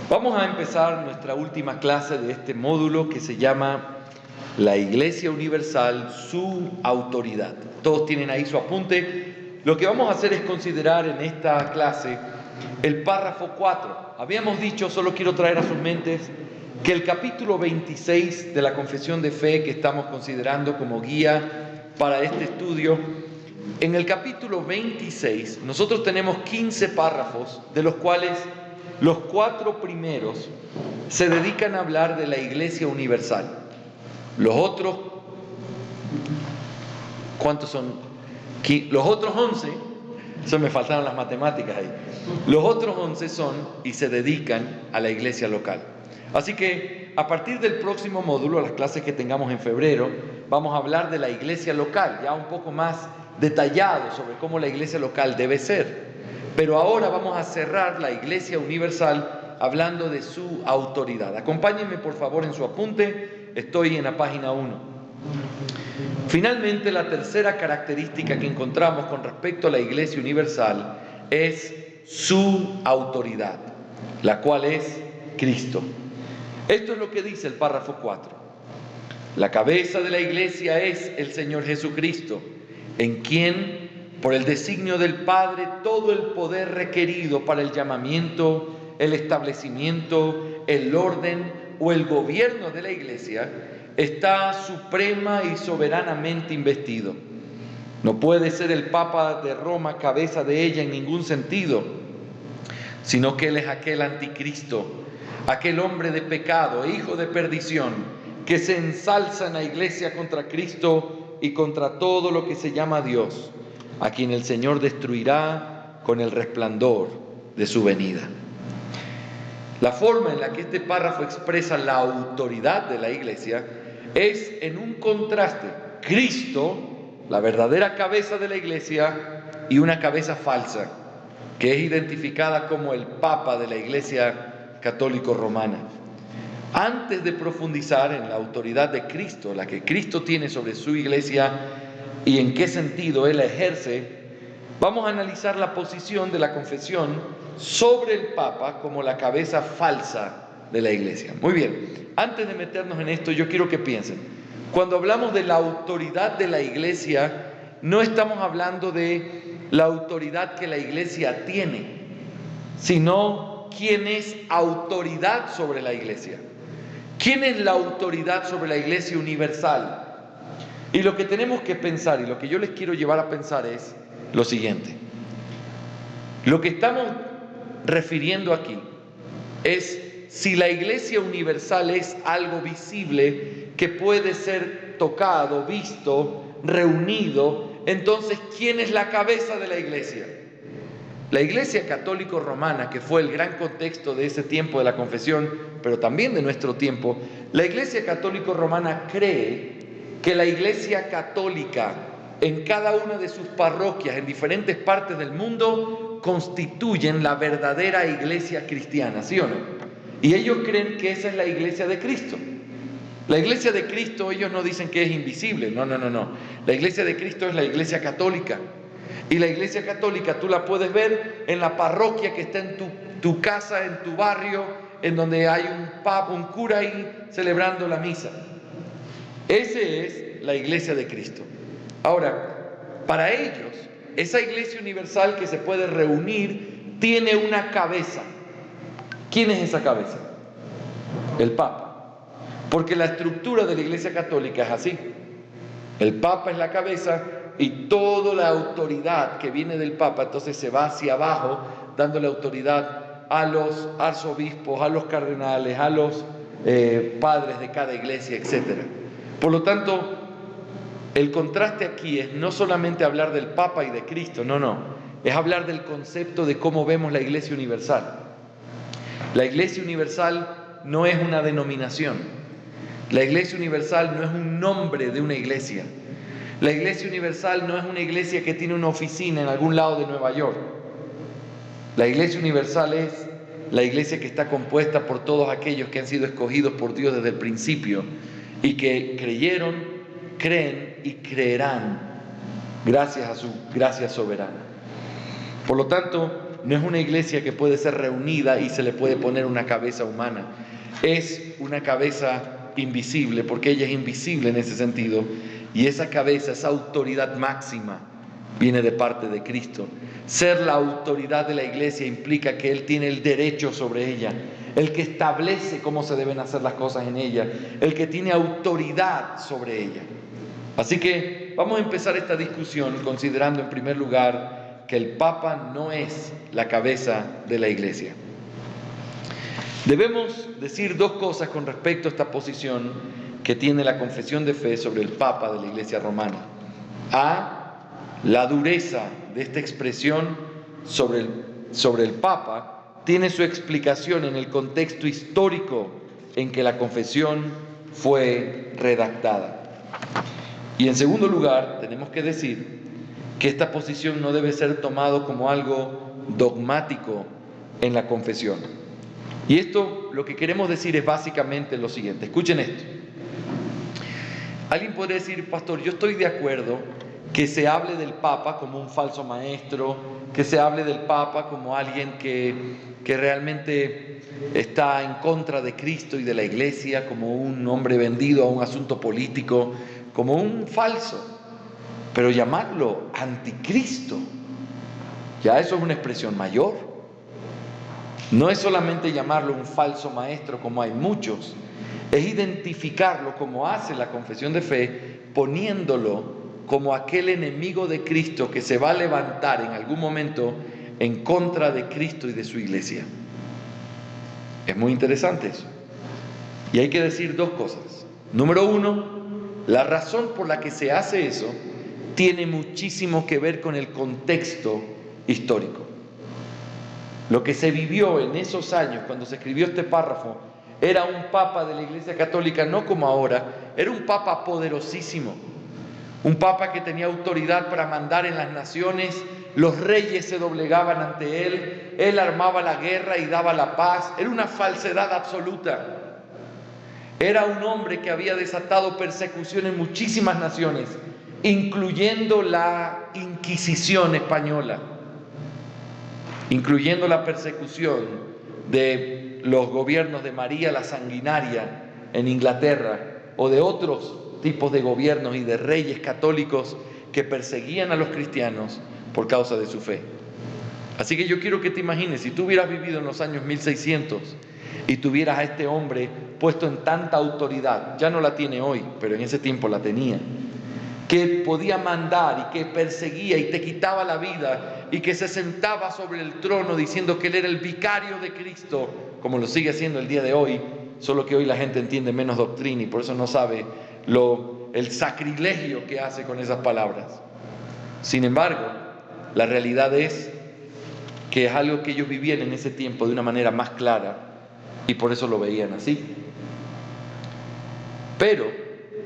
Vamos a empezar nuestra última clase de este módulo que se llama La Iglesia Universal, su autoridad. Todos tienen ahí su apunte. Lo que vamos a hacer es considerar en esta clase el párrafo 4. Habíamos dicho, solo quiero traer a sus mentes, que el capítulo 26 de la Confesión de Fe que estamos considerando como guía para este estudio, en el capítulo 26 nosotros tenemos 15 párrafos, de los cuales los 4 primeros se dedican a hablar de la Iglesia Universal. Los otros, ¿cuántos son? Los otros 11, eso me faltaron las matemáticas ahí. Los otros 11 son y se dedican a la iglesia local. Así que a partir del próximo módulo, las clases que tengamos en febrero, vamos a hablar de la iglesia local, ya un poco más detallado sobre cómo la iglesia local debe ser. Pero ahora vamos a cerrar la Iglesia Universal hablando de su autoridad. Acompáñenme por favor en su apunte, estoy en la página 1. Finalmente, la tercera característica que encontramos con respecto a la Iglesia Universal es su autoridad, la cual es Cristo. Esto es lo que dice el párrafo 4. La cabeza de la Iglesia es el Señor Jesucristo, en quien, por el designio del Padre, todo el poder requerido para el llamamiento, el establecimiento, el orden o el gobierno de la Iglesia está suprema y soberanamente investido. No puede ser el Papa de Roma cabeza de ella en ningún sentido, sino que él es aquel anticristo, aquel hombre de pecado, hijo de perdición, que se ensalza en la Iglesia contra Cristo y contra todo lo que se llama Dios, a quien el Señor destruirá con el resplandor de su venida. La forma en la que este párrafo expresa la autoridad de la Iglesia es en un contraste: Cristo, la verdadera cabeza de la Iglesia, y una cabeza falsa, que es identificada como el Papa de la Iglesia Católico Romana. Antes de profundizar en la autoridad de Cristo, la que Cristo tiene sobre su Iglesia, y en qué sentido Él la ejerce, vamos a analizar la posición de la confesión sobre el Papa como la cabeza falsa de la Iglesia. Muy bien, antes de meternos en esto, yo quiero que piensen, cuando hablamos de la autoridad de la Iglesia, no estamos hablando de la autoridad que la Iglesia tiene, sino quién es autoridad sobre la Iglesia. ¿Quién es la autoridad sobre la Iglesia Universal? Y lo que tenemos que pensar, y lo que yo les quiero llevar a pensar, es lo siguiente. Lo que estamos refiriendo aquí es si la Iglesia Universal es algo visible que puede ser tocado, visto, reunido. Entonces, ¿quién es la cabeza de la Iglesia? La Iglesia Católico Romana, que fue el gran contexto de ese tiempo de la confesión, pero también de nuestro tiempo, la Iglesia Católico Romana cree que la Iglesia Católica en cada una de sus parroquias en diferentes partes del mundo constituyen la verdadera Iglesia cristiana, ¿sí o no? Y ellos creen que esa es la Iglesia de Cristo. La Iglesia de Cristo, ellos no dicen que es invisible, no. La Iglesia de Cristo es la Iglesia Católica. Y la Iglesia Católica tú la puedes ver en la parroquia que está en tu casa, en tu barrio, en donde hay un cura ahí celebrando la misa. Esa es la Iglesia de Cristo. Ahora, para ellos, esa Iglesia Universal que se puede reunir tiene una cabeza. ¿Quién es esa cabeza? El Papa. Porque la estructura de la Iglesia Católica es así. El Papa es la cabeza y toda la autoridad que viene del Papa entonces se va hacia abajo, dándole autoridad a los arzobispos, a los cardenales, a los padres de cada iglesia, etc. Por lo tanto, el contraste aquí es no solamente hablar del Papa y de Cristo, no, es hablar del concepto de cómo vemos la Iglesia Universal. La Iglesia Universal no es una denominación. La Iglesia Universal no es un nombre de una iglesia. La Iglesia Universal no es una iglesia que tiene una oficina en algún lado de Nueva York. La Iglesia Universal es la iglesia que está compuesta por todos aquellos que han sido escogidos por Dios desde el principio y que creyeron, creen y creerán gracias a su gracia soberana. Por lo tanto, no es una iglesia que puede ser reunida y se le puede poner una cabeza humana. Es una cabeza invisible, porque ella es invisible en ese sentido, y esa cabeza, esa autoridad máxima, viene de parte de Cristo. Ser la autoridad de la iglesia implica que Él tiene el derecho sobre ella, el que establece cómo se deben hacer las cosas en ella, el que tiene autoridad sobre ella. Así que vamos a empezar esta discusión considerando en primer lugar que el Papa no es la cabeza de la iglesia. Debemos decir dos cosas con respecto a esta posición que tiene la confesión de fe sobre el Papa de la Iglesia Romana. La dureza de esta expresión sobre el Papa tiene su explicación en el contexto histórico en que la confesión fue redactada. Y en segundo lugar, tenemos que decir que esta posición no debe ser tomado como algo dogmático en la confesión. Y esto lo que queremos decir es básicamente lo siguiente. Escuchen esto. Alguien puede decir, pastor, yo estoy de acuerdo que se hable del Papa como un falso maestro, que se hable del Papa como alguien que realmente está en contra de Cristo y de la Iglesia, como un hombre vendido a un asunto político, como un falso. Pero llamarlo anticristo, ya eso es una expresión mayor. No es solamente llamarlo un falso maestro como hay muchos, es identificarlo como hace la confesión de fe, poniéndolo como aquel enemigo de Cristo que se va a levantar en algún momento en contra de Cristo y de su iglesia. Es muy interesante eso. Y hay que decir dos cosas. Número uno, la razón por la que se hace eso tiene muchísimo que ver con el contexto histórico. Lo que se vivió en esos años cuando se escribió este párrafo era un papa de la Iglesia Católica, no como ahora, era un papa poderosísimo, un papa que tenía autoridad para mandar en las naciones, los reyes se doblegaban ante él armaba la guerra y daba la paz, era una falsedad absoluta. Era un hombre que había desatado persecución en muchísimas naciones, incluyendo la Inquisición española, incluyendo la persecución de los gobiernos de María la Sanguinaria en Inglaterra, o de otros tipos de gobiernos y de reyes católicos que perseguían a los cristianos por causa de su fe. Así que yo quiero que te imagines, si tú hubieras vivido en los años 1600 y tuvieras a este hombre puesto en tanta autoridad, ya no la tiene hoy, pero en ese tiempo la tenía, que podía mandar y que perseguía y te quitaba la vida y que se sentaba sobre el trono diciendo que él era el vicario de Cristo, como lo sigue haciendo el día de hoy, solo que hoy la gente entiende menos doctrina y por eso no sabe el sacrilegio que hace con esas palabras. Sin embargo, la realidad es que es algo que ellos vivían en ese tiempo de una manera más clara y por eso lo veían así. Pero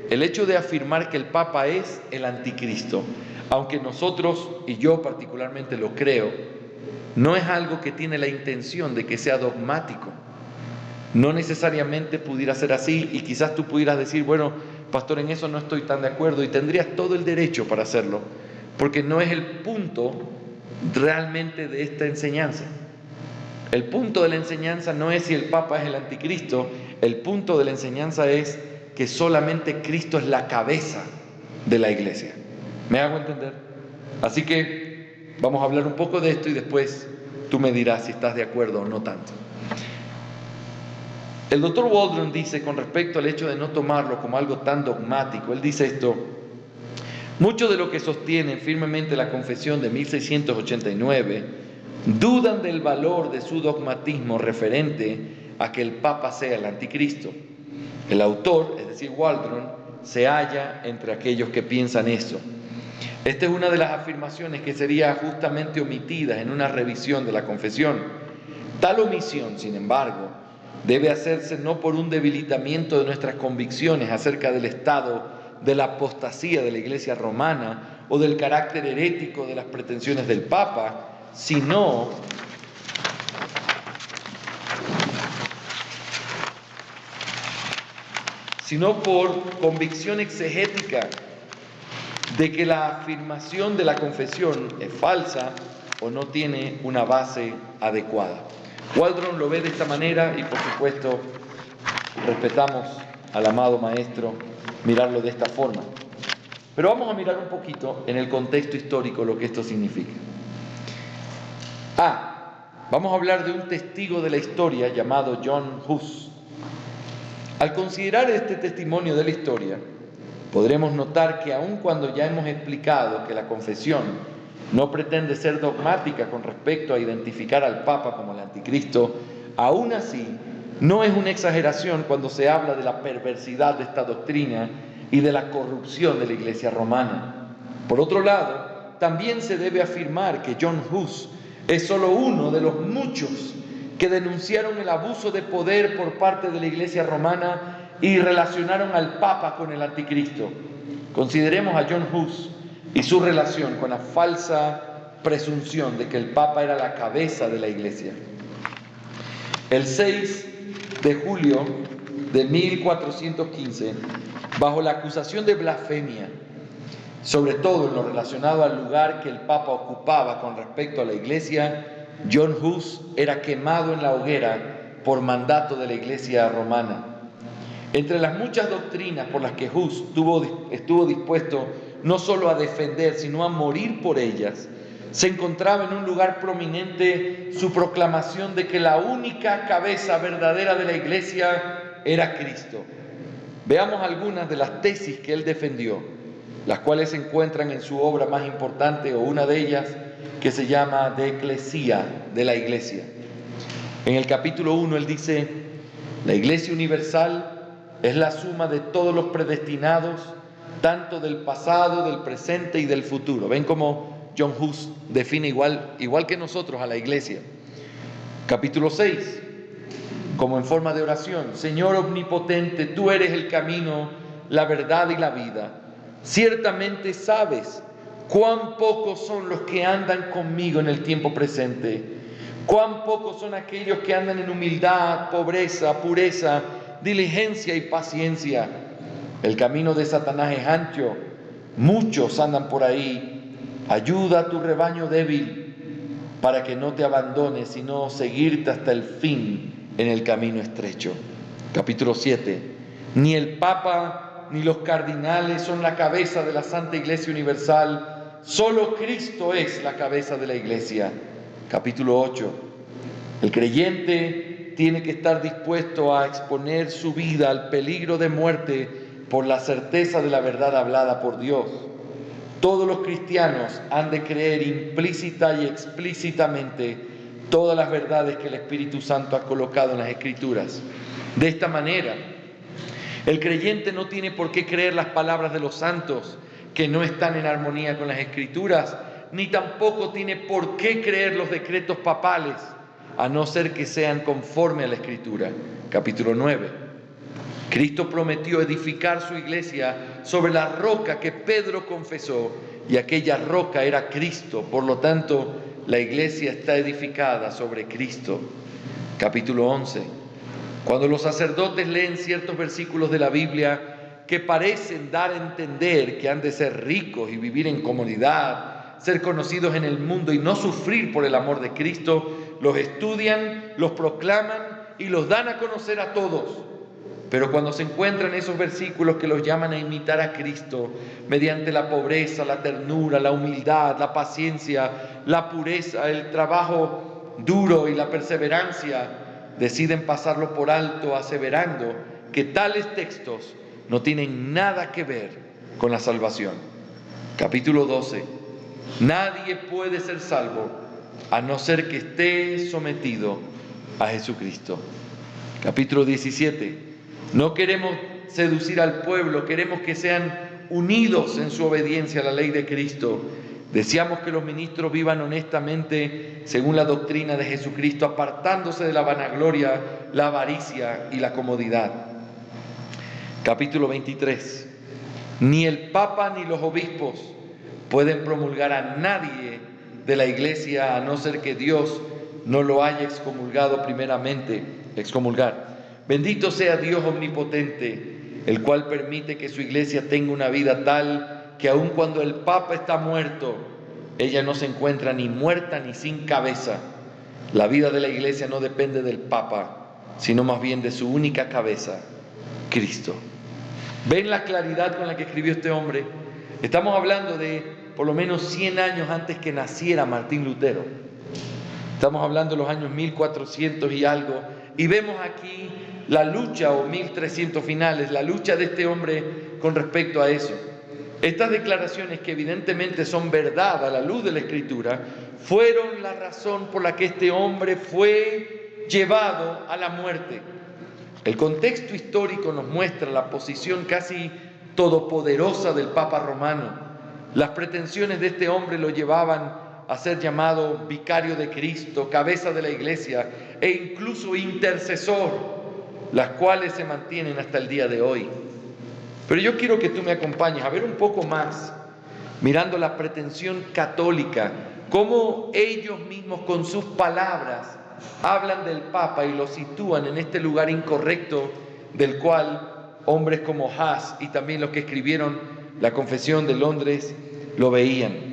el hecho de afirmar que el Papa es el anticristo, aunque nosotros, y yo particularmente lo creo, no es algo que tiene la intención de que sea dogmático. No necesariamente pudiera ser así y quizás tú pudieras decir, bueno, pastor, en eso no estoy tan de acuerdo y tendrías todo el derecho para hacerlo, porque no es el punto realmente de esta enseñanza. El punto de la enseñanza no es si el Papa es el anticristo, el punto de la enseñanza es que solamente Cristo es la cabeza de la iglesia. ¿Me hago entender? Así que vamos a hablar un poco de esto y después tú me dirás si estás de acuerdo o no tanto. El doctor Waldron dice con respecto al hecho de no tomarlo como algo tan dogmático, él dice esto: muchos de los que sostienen firmemente la confesión de 1689 dudan del valor de su dogmatismo referente a que el Papa sea el anticristo. El autor, es decir, Waldron, se halla entre aquellos que piensan eso. Esta es una de las afirmaciones que sería justamente omitida en una revisión de la confesión. Tal omisión, sin embargo, debe hacerse no por un debilitamiento de nuestras convicciones acerca del estado de la apostasía de la Iglesia romana o del carácter herético de las pretensiones del Papa, sino por convicción exegética de que la afirmación de la confesión es falsa o no tiene una base adecuada. Waldron lo ve de esta manera y, por supuesto, respetamos al amado maestro mirarlo de esta forma. Pero vamos a mirar un poquito en el contexto histórico lo que esto significa. Vamos a hablar de un testigo de la historia llamado John Hus. Al considerar este testimonio de la historia, podremos notar que aun cuando ya hemos explicado que la confesión no pretende ser dogmática con respecto a identificar al Papa como el anticristo, aún así no es una exageración cuando se habla de la perversidad de esta doctrina y de la corrupción de la Iglesia romana. Por otro lado, también se debe afirmar que John Hus es solo uno de los muchos que denunciaron el abuso de poder por parte de la Iglesia romana y relacionaron al Papa con el anticristo. Consideremos a John Hus y su relación con la falsa presunción de que el Papa era la cabeza de la Iglesia. El 6 de julio de 1415, bajo la acusación de blasfemia, sobre todo en lo relacionado al lugar que el Papa ocupaba con respecto a la Iglesia, John Hus era quemado en la hoguera por mandato de la Iglesia romana. Entre las muchas doctrinas por las que Hus estuvo dispuesto no solo a defender, sino a morir por ellas, se encontraba en un lugar prominente su proclamación de que la única cabeza verdadera de la Iglesia era Cristo. Veamos algunas de las tesis que él defendió, las cuales se encuentran en su obra más importante, o una de ellas, que se llama De Ecclesia, de la Iglesia. En el capítulo 1 él dice: la Iglesia universal es la suma de todos los predestinados, tanto del pasado, del presente y del futuro. Ven cómo John Hus define igual que nosotros a la Iglesia. Capítulo 6, como en forma de oración: Señor omnipotente, tú eres el camino, la verdad y la vida. Ciertamente sabes cuán pocos son los que andan conmigo en el tiempo presente, cuán pocos son aquellos que andan en humildad, pobreza, pureza, diligencia y paciencia. El camino de Satanás es ancho, muchos andan por ahí. Ayuda a tu rebaño débil para que no te abandones, sino seguirte hasta el fin en el camino estrecho. Capítulo 7. Ni el Papa ni los cardinales son la cabeza de la Santa Iglesia Universal, solo Cristo es la cabeza de la Iglesia. Capítulo 8. El creyente tiene que estar dispuesto a exponer su vida al peligro de muerte por la certeza de la verdad hablada por Dios. Todos los cristianos han de creer implícita y explícitamente todas las verdades que el Espíritu Santo ha colocado en las Escrituras. De esta manera, el creyente no tiene por qué creer las palabras de los santos que no están en armonía con las Escrituras, ni tampoco tiene por qué creer los decretos papales, a no ser que sean conforme a la Escritura. Capítulo 9. Cristo prometió edificar su iglesia sobre la roca que Pedro confesó, y aquella roca era Cristo. Por lo tanto, la iglesia está edificada sobre Cristo. Capítulo 11. Cuando los sacerdotes leen ciertos versículos de la Biblia que parecen dar a entender que han de ser ricos y vivir en comunidad, ser conocidos en el mundo y no sufrir por el amor de Cristo, los estudian, los proclaman y los dan a conocer a todos. Pero cuando se encuentran esos versículos que los llaman a imitar a Cristo mediante la pobreza, la ternura, la humildad, la paciencia, la pureza, el trabajo duro y la perseverancia, deciden pasarlo por alto, aseverando que tales textos no tienen nada que ver con la salvación. Capítulo 12. Nadie puede ser salvo a no ser que esté sometido a Jesucristo. Capítulo 17. No queremos seducir al pueblo, queremos que sean unidos en su obediencia a la ley de Cristo. Deseamos que los ministros vivan honestamente según la doctrina de Jesucristo, apartándose de la vanagloria, la avaricia y la comodidad. Capítulo 23. Ni el Papa ni los obispos pueden promulgar a nadie de la iglesia a no ser que Dios no lo haya excomulgado primeramente. Bendito sea Dios omnipotente, el cual permite que su iglesia tenga una vida tal que aun cuando el Papa está muerto, ella no se encuentra ni muerta ni sin cabeza. La vida de la Iglesia no depende del Papa, sino más bien de su única cabeza, Cristo. ¿Ven la claridad con la que escribió este hombre? Estamos hablando de por lo menos 100 años antes que naciera Martín Lutero. Estamos hablando de los años 1400 y algo, y vemos aquí la lucha, o 1300 finales, la lucha de este hombre con respecto a eso. Estas declaraciones, que evidentemente son verdad a la luz de la Escritura, fueron la razón por la que este hombre fue llevado a la muerte. El contexto histórico nos muestra la posición casi todopoderosa del Papa romano. Las pretensiones de este hombre lo llevaban a ser llamado vicario de Cristo, cabeza de la Iglesia e incluso intercesor, las cuales se mantienen hasta el día de hoy. Pero yo quiero que tú me acompañes a ver un poco más, mirando la pretensión católica, cómo ellos mismos con sus palabras hablan del Papa y lo sitúan en este lugar incorrecto del cual hombres como Haas y también los que escribieron la Confesión de Londres lo veían.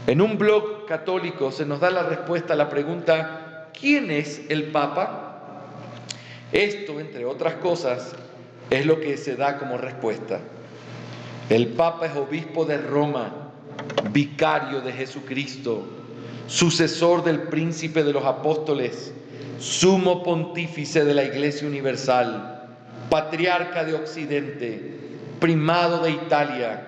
En un blog católico se nos da la respuesta a la pregunta: ¿quién es el Papa? Esto, entre otras cosas, es lo que se da como respuesta. El Papa es obispo de Roma, vicario de Jesucristo, sucesor del príncipe de los apóstoles, sumo pontífice de la Iglesia Universal, patriarca de Occidente, primado de Italia,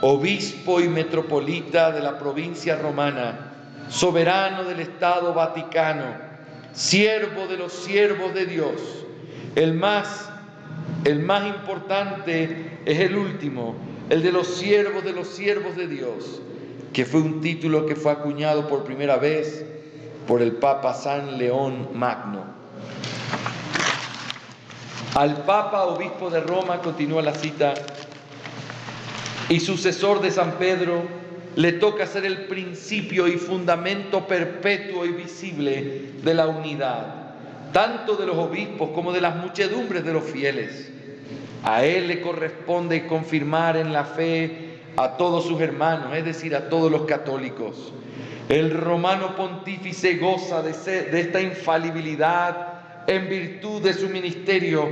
obispo y metropolita de la provincia romana, soberano del Estado Vaticano, siervo de los siervos de Dios. El más importante es el último, el de los siervos de Dios, que fue un título que fue acuñado por primera vez por el Papa San León Magno. Al Papa, obispo de Roma, continúa la cita, y sucesor de San Pedro, le toca ser el principio y fundamento perpetuo y visible de la unidad, tanto de los obispos como de las muchedumbres de los fieles. A él le corresponde confirmar en la fe a todos sus hermanos, es decir, a todos los católicos. El romano pontífice goza de esta infalibilidad en virtud de su ministerio,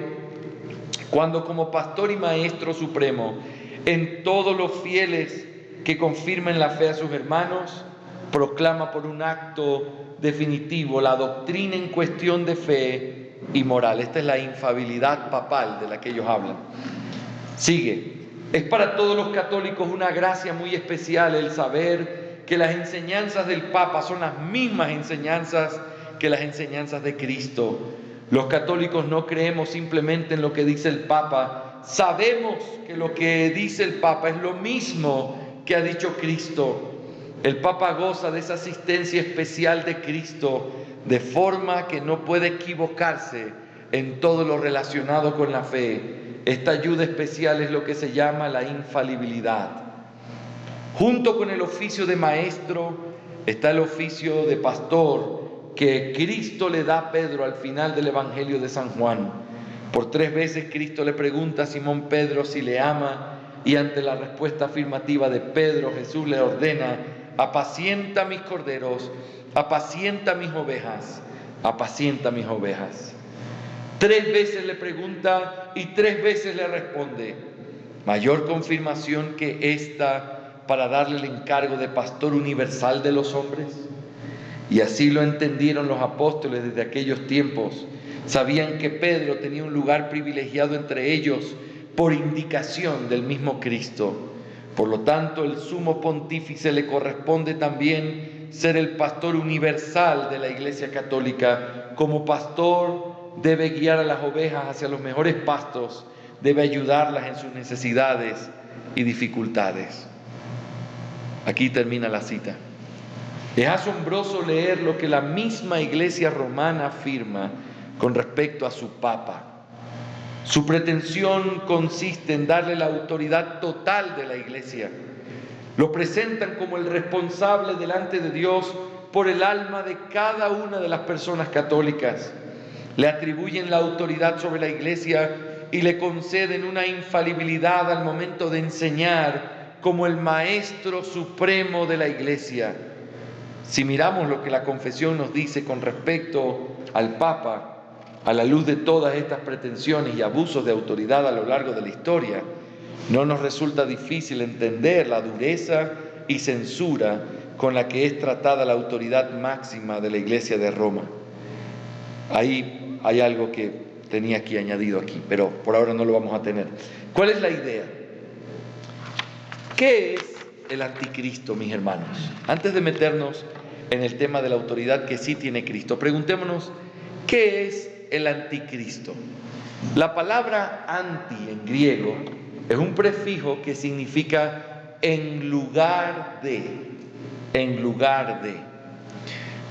cuando como pastor y maestro supremo, en todos los fieles que confirmen la fe a sus hermanos, proclama por un acto definitivo la doctrina en cuestión de fe y moral. Esta es la infalibilidad papal de la que ellos hablan. Sigue. Es para todos los católicos una gracia muy especial el saber que las enseñanzas del Papa son las mismas enseñanzas que las enseñanzas de Cristo. Los católicos no creemos simplemente en lo que dice el Papa, sabemos que lo que dice el Papa es lo mismo que ha dicho Cristo. El Papa goza de esa asistencia especial de Cristo, de forma que no puede equivocarse en todo lo relacionado con la fe. Esta ayuda especial es lo que se llama la infalibilidad. Junto con el oficio de maestro está el oficio de pastor que Cristo le da a Pedro al final del Evangelio de San Juan. Por 3 veces Cristo le pregunta a Simón Pedro si le ama, y ante la respuesta afirmativa de Pedro, Jesús le ordena: apacienta mis corderos, apacienta mis ovejas, apacienta mis ovejas. 3 veces le pregunta y 3 veces le responde. Mayor confirmación que esta para darle el encargo de pastor universal de los hombres. Y así lo entendieron los apóstoles desde aquellos tiempos. Sabían que Pedro tenía un lugar privilegiado entre ellos por indicación del mismo Cristo. Por lo tanto, el sumo pontífice le corresponde también ser el pastor universal de la Iglesia Católica. Como pastor debe guiar a las ovejas hacia los mejores pastos, debe ayudarlas en sus necesidades y dificultades. Aquí termina la cita. Es asombroso leer lo que la misma Iglesia romana afirma con respecto a su Papa. Su pretensión consiste en darle la autoridad total de la Iglesia. Lo presentan como el responsable delante de Dios por el alma de cada una de las personas católicas. Le atribuyen la autoridad sobre la Iglesia y le conceden una infalibilidad al momento de enseñar, como el maestro supremo de la Iglesia. Si miramos lo que la confesión nos dice con respecto al Papa, a la luz de todas estas pretensiones y abusos de autoridad a lo largo de la historia, no nos resulta difícil entender la dureza y censura con la que es tratada la autoridad máxima de la Iglesia de Roma. Ahí hay algo que tenía aquí añadido aquí, pero por ahora no lo vamos a tener. ¿Cuál es la idea? ¿Qué es el anticristo, mis hermanos? Antes de meternos en el tema de la autoridad que sí tiene Cristo, preguntémonos, ¿qué es el anticristo? La palabra anti en griego es un prefijo que significa en lugar de, en lugar de.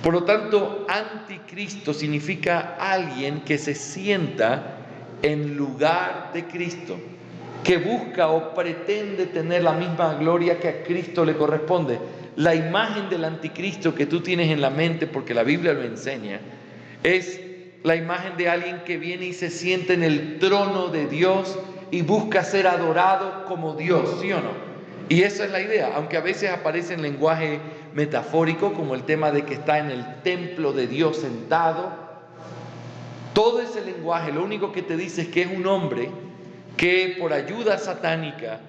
Por lo tanto, anticristo significa alguien que se sienta en lugar de Cristo, que busca o pretende tener la misma gloria que a Cristo le corresponde. La imagen del anticristo que tú tienes en la mente, porque la Biblia lo enseña, es la imagen de alguien que viene y se sienta en el trono de Dios y busca ser adorado como Dios, ¿sí o no? Y esa es la idea, aunque a veces aparece en lenguaje metafórico, como el tema de que está en el templo de Dios sentado. Todo ese lenguaje lo único que te dice es que es un hombre que por ayuda satánica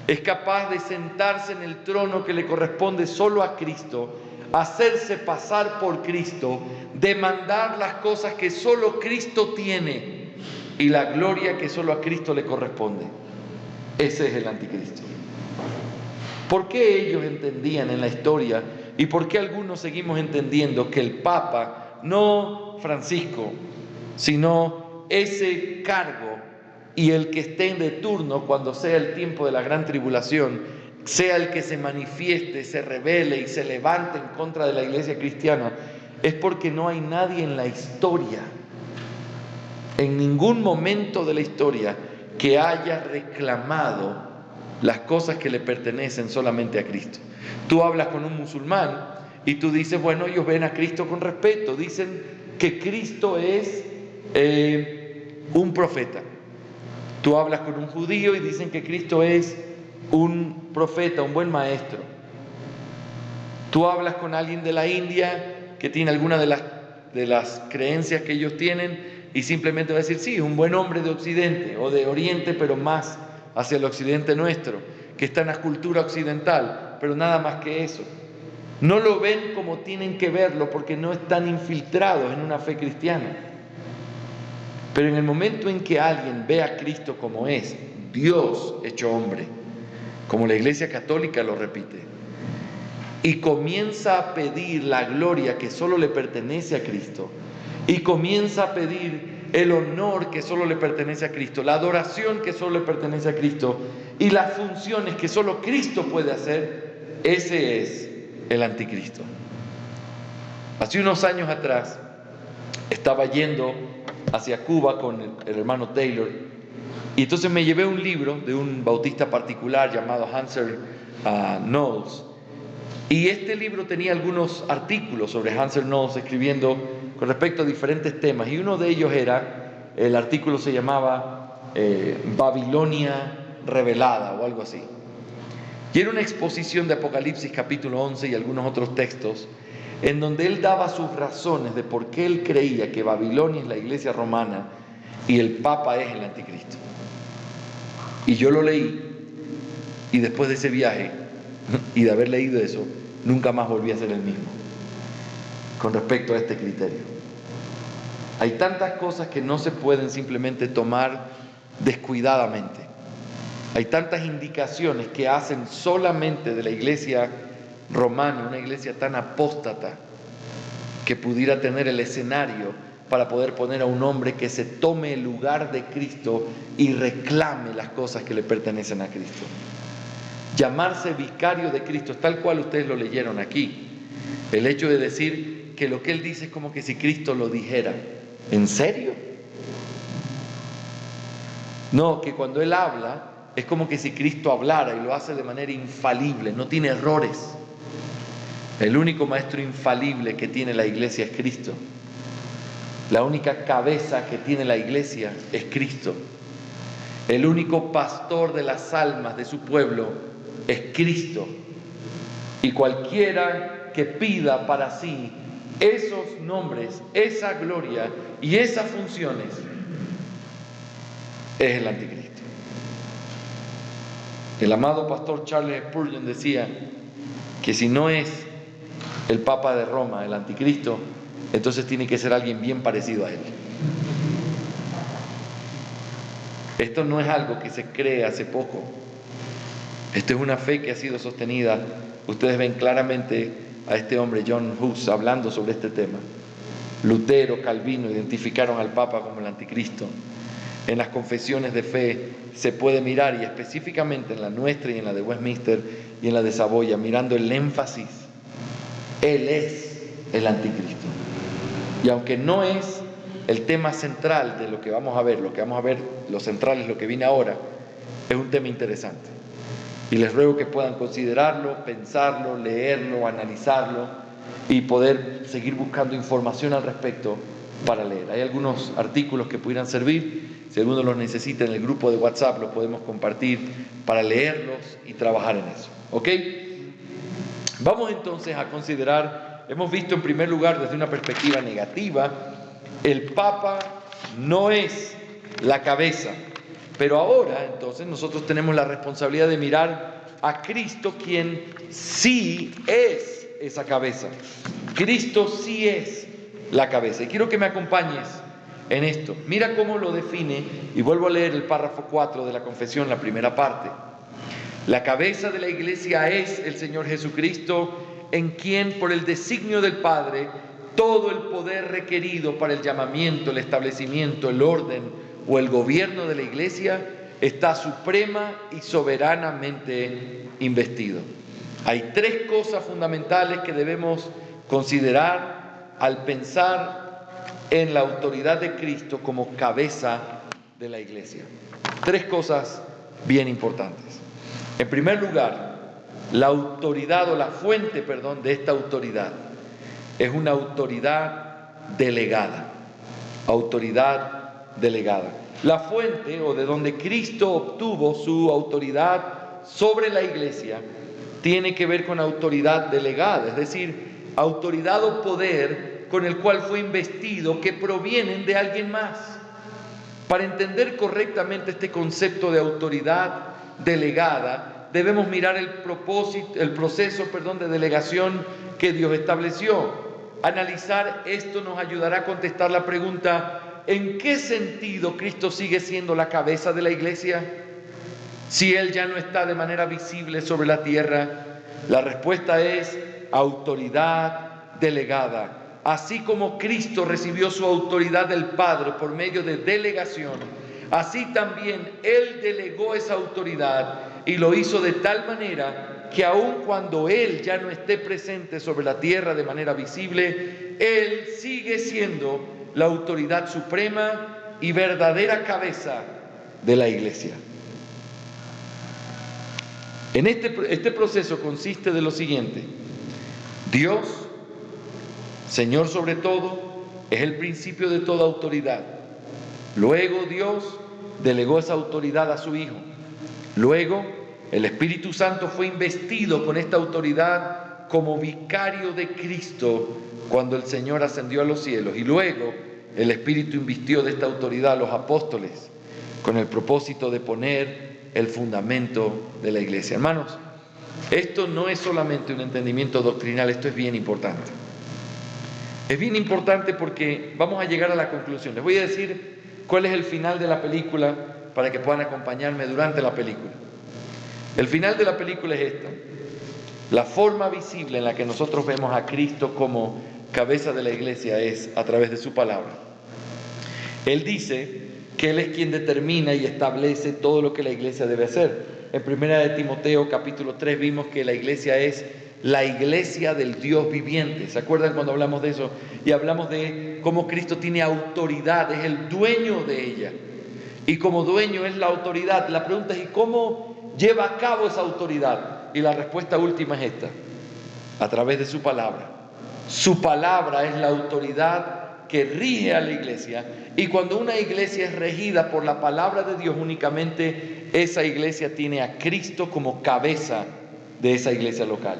es capaz de sentarse en el trono que le corresponde solo a Cristo, hacerse pasar por Cristo, demandar las cosas que solo Cristo tiene y la gloria que solo a Cristo le corresponde. Ese es el anticristo. ¿Por qué ellos entendían en la historia y por qué algunos seguimos entendiendo que el Papa, no Francisco, sino ese cargo y el que esté de turno cuando sea el tiempo de la gran tribulación, sea el que se manifieste, se revele y se levante en contra de la iglesia cristiana? Es porque no hay nadie en la historia, en ningún momento de la historia, que haya reclamado las cosas que le pertenecen solamente a Cristo. Tú hablas con un musulmán y tú dices, bueno, ellos ven a Cristo con respeto, dicen que Cristo es un profeta. Tú hablas con un judío y dicen que Cristo es un profeta, un buen maestro. Tú hablas con alguien de la India que tiene alguna de las creencias que ellos tienen y simplemente va a decir, sí, es un buen hombre de Occidente o de Oriente, pero más hacia el Occidente nuestro, que está en la cultura occidental, pero nada más que eso. No lo ven como tienen que verlo porque no están infiltrados en una fe cristiana. Pero en el momento en que alguien ve a Cristo como es, Dios hecho hombre, como la Iglesia Católica lo repite, y comienza a pedir la gloria que solo le pertenece a Cristo, y comienza a pedir el honor que solo le pertenece a Cristo, la adoración que solo le pertenece a Cristo, y las funciones que solo Cristo puede hacer, ese es el anticristo. Hace unos años atrás, estaba yendo hacia Cuba con el hermano Taylor, y entonces me llevé un libro de un bautista particular llamado Hansel Knowles, y este libro tenía algunos artículos sobre Hansel Knowles escribiendo con respecto a diferentes temas, y uno de ellos era, el artículo se llamaba Babilonia revelada o algo así, y era una exposición de Apocalipsis capítulo 11 y algunos otros textos en donde él daba sus razones de por qué él creía que Babilonia es la iglesia romana y el Papa es el anticristo. Y yo lo leí, y después de ese viaje y de haber leído eso, nunca más volví a ser el mismo con respecto a este criterio. Hay tantas cosas que no se pueden simplemente tomar descuidadamente. Hay tantas indicaciones que hacen solamente de la iglesia romana una iglesia tan apóstata que pudiera tener el escenario para poder poner a un hombre que se tome el lugar de Cristo y reclame las cosas que le pertenecen a Cristo. Llamarse vicario de Cristo, tal cual ustedes lo leyeron aquí. El hecho de decir que lo que él dice es como que si Cristo lo dijera. ¿En serio? No, que cuando él habla es como que si Cristo hablara y lo hace de manera infalible, no tiene errores. El único maestro infalible que tiene la iglesia es Cristo. La única cabeza que tiene la iglesia es Cristo. El único pastor de las almas de su pueblo es Cristo. Y cualquiera que pida para sí esos nombres, esa gloria y esas funciones, es el anticristo. El amado pastor Charles Spurgeon decía que si no es el Papa de Roma, el anticristo, entonces tiene que ser alguien bien parecido a él. Esto no es algo que se cree hace poco. Esto es una fe que ha sido sostenida. Ustedes ven claramente a este hombre, John Hus, hablando sobre este tema. Lutero, Calvino identificaron al Papa como el anticristo. En las confesiones de fe se puede mirar, y específicamente en la nuestra y en la de Westminster y en la de Saboya, mirando el énfasis, Él es el anticristo. Y aunque no es el tema central de lo que vamos a ver, lo central es lo que viene ahora, es un tema interesante. Y les ruego que puedan considerarlo, pensarlo, leerlo, analizarlo y poder seguir buscando información al respecto para leer. Hay algunos artículos que pudieran servir. Si alguno los necesita, en el grupo de WhatsApp los podemos compartir para leerlos y trabajar en eso. ¿Ok? Vamos entonces a considerar, hemos visto en primer lugar desde una perspectiva negativa, el Papa no es la cabeza. Pero ahora, entonces, nosotros tenemos la responsabilidad de mirar a Cristo, quien sí es esa cabeza. Cristo sí es la cabeza. Y quiero que me acompañes en esto. Mira cómo lo define, y vuelvo a leer el párrafo 4 de la confesión, la primera parte. La cabeza de la iglesia es el Señor Jesucristo, en quien, por el designio del Padre, todo el poder requerido para el llamamiento, el establecimiento, el orden o el gobierno de la iglesia está suprema y soberanamente investido. Hay tres cosas fundamentales que debemos considerar al pensar en la autoridad de Cristo como cabeza de la iglesia. Tres cosas bien importantes. En primer lugar, la autoridad o la fuente, de esta autoridad es una autoridad delegada. Autoridad delegada. La fuente, o de donde Cristo obtuvo su autoridad sobre la iglesia, tiene que ver con autoridad delegada, es decir, autoridad o poder con el cual fue investido, que provienen de alguien más. Para entender correctamente este concepto de autoridad delegada, debemos mirar el proceso de delegación que Dios estableció. Analizar esto nos ayudará a contestar la pregunta: ¿en qué sentido Cristo sigue siendo la cabeza de la iglesia si Él ya no está de manera visible sobre la tierra? La respuesta es autoridad delegada. Así como Cristo recibió su autoridad del Padre por medio de delegación, así también Él delegó esa autoridad, y lo hizo de tal manera que aun cuando Él ya no esté presente sobre la tierra de manera visible, Él sigue siendo la autoridad suprema y verdadera cabeza de la iglesia. En este proceso consiste de lo siguiente: Dios, Señor sobre todo, es el principio de toda autoridad. Luego Dios delegó esa autoridad a su Hijo. Luego el Espíritu Santo fue investido con esta autoridad como vicario de Cristo cuando el Señor ascendió a los cielos. Y luego el Espíritu invistió de esta autoridad a los apóstoles con el propósito de poner el fundamento de la iglesia. Hermanos, esto no es solamente un entendimiento doctrinal, esto es bien importante. Es bien importante porque vamos a llegar a la conclusión. Les voy a decir cuál es el final de la película para que puedan acompañarme durante la película. El final de la película es esta: la forma visible en la que nosotros vemos a Cristo como cabeza de la iglesia es a través de su palabra. Él dice que Él es quien determina y establece todo lo que la iglesia debe hacer. En 1 de Timoteo capítulo 3 vimos que la iglesia es la iglesia del Dios viviente. ¿Se acuerdan cuando hablamos de eso? Y hablamos de cómo Cristo tiene autoridad, es el dueño de ella. Y como dueño es la autoridad. La pregunta es: ¿y cómo lleva a cabo esa autoridad? Y la respuesta última es esta: a través de su palabra. Su palabra es la autoridad que rige a la iglesia, y cuando una iglesia es regida por la palabra de Dios únicamente, esa iglesia tiene a Cristo como cabeza de esa iglesia local.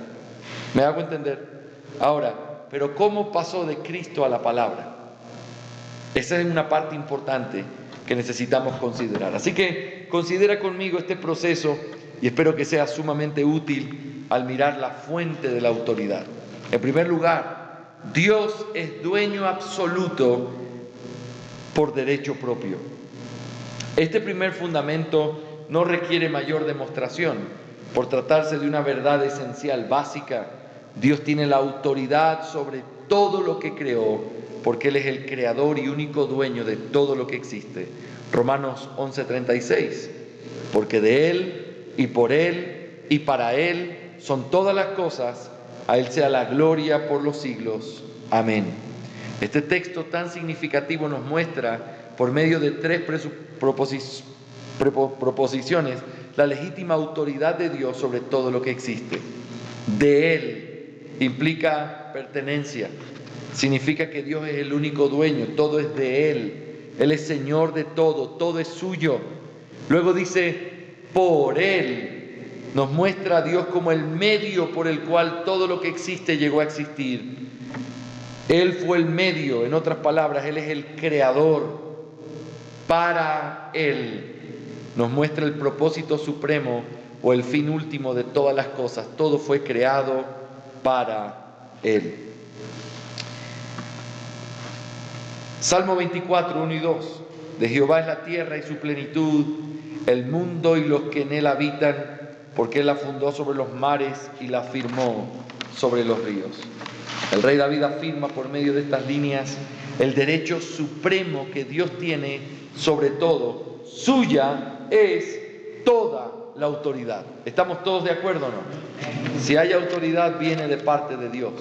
¿Me hago entender? Ahora, pero ¿cómo pasó de Cristo a la palabra? Esa es una parte importante que necesitamos considerar. Así que considera conmigo este proceso y espero que sea sumamente útil al mirar la fuente de la autoridad. En primer lugar, Dios es dueño absoluto por derecho propio. Este primer fundamento no requiere mayor demostración. Por tratarse de una verdad esencial, básica, Dios tiene la autoridad sobre todo lo que creó, porque Él es el creador y único dueño de todo lo que existe. Romanos 11:36, porque de Él y por Él y para Él son todas las cosas, a Él sea la gloria por los siglos. Amén. Este texto tan significativo nos muestra, por medio de tres proposiciones, la legítima autoridad de Dios sobre todo lo que existe. De Él implica pertenencia, significa que Dios es el único dueño, todo es de Él, Él es Señor de todo es suyo. Luego dice, por Él, nos muestra a Dios como el medio por el cual todo lo que existe llegó a existir. Él fue el medio, en otras palabras, Él es el creador. Para Él nos muestra el propósito supremo o el fin último de todas las cosas. Todo fue creado para Él. Salmo 24, 1 y 2. De Jehová es la tierra y su plenitud, el mundo y los que en él habitan, porque Él la fundó sobre los mares y la firmó sobre los ríos. El rey David afirma por medio de estas líneas el derecho supremo que Dios tiene sobre todo. Suya es toda la autoridad. ¿Estamos todos de acuerdo o no? Si hay autoridad, viene de parte de Dios.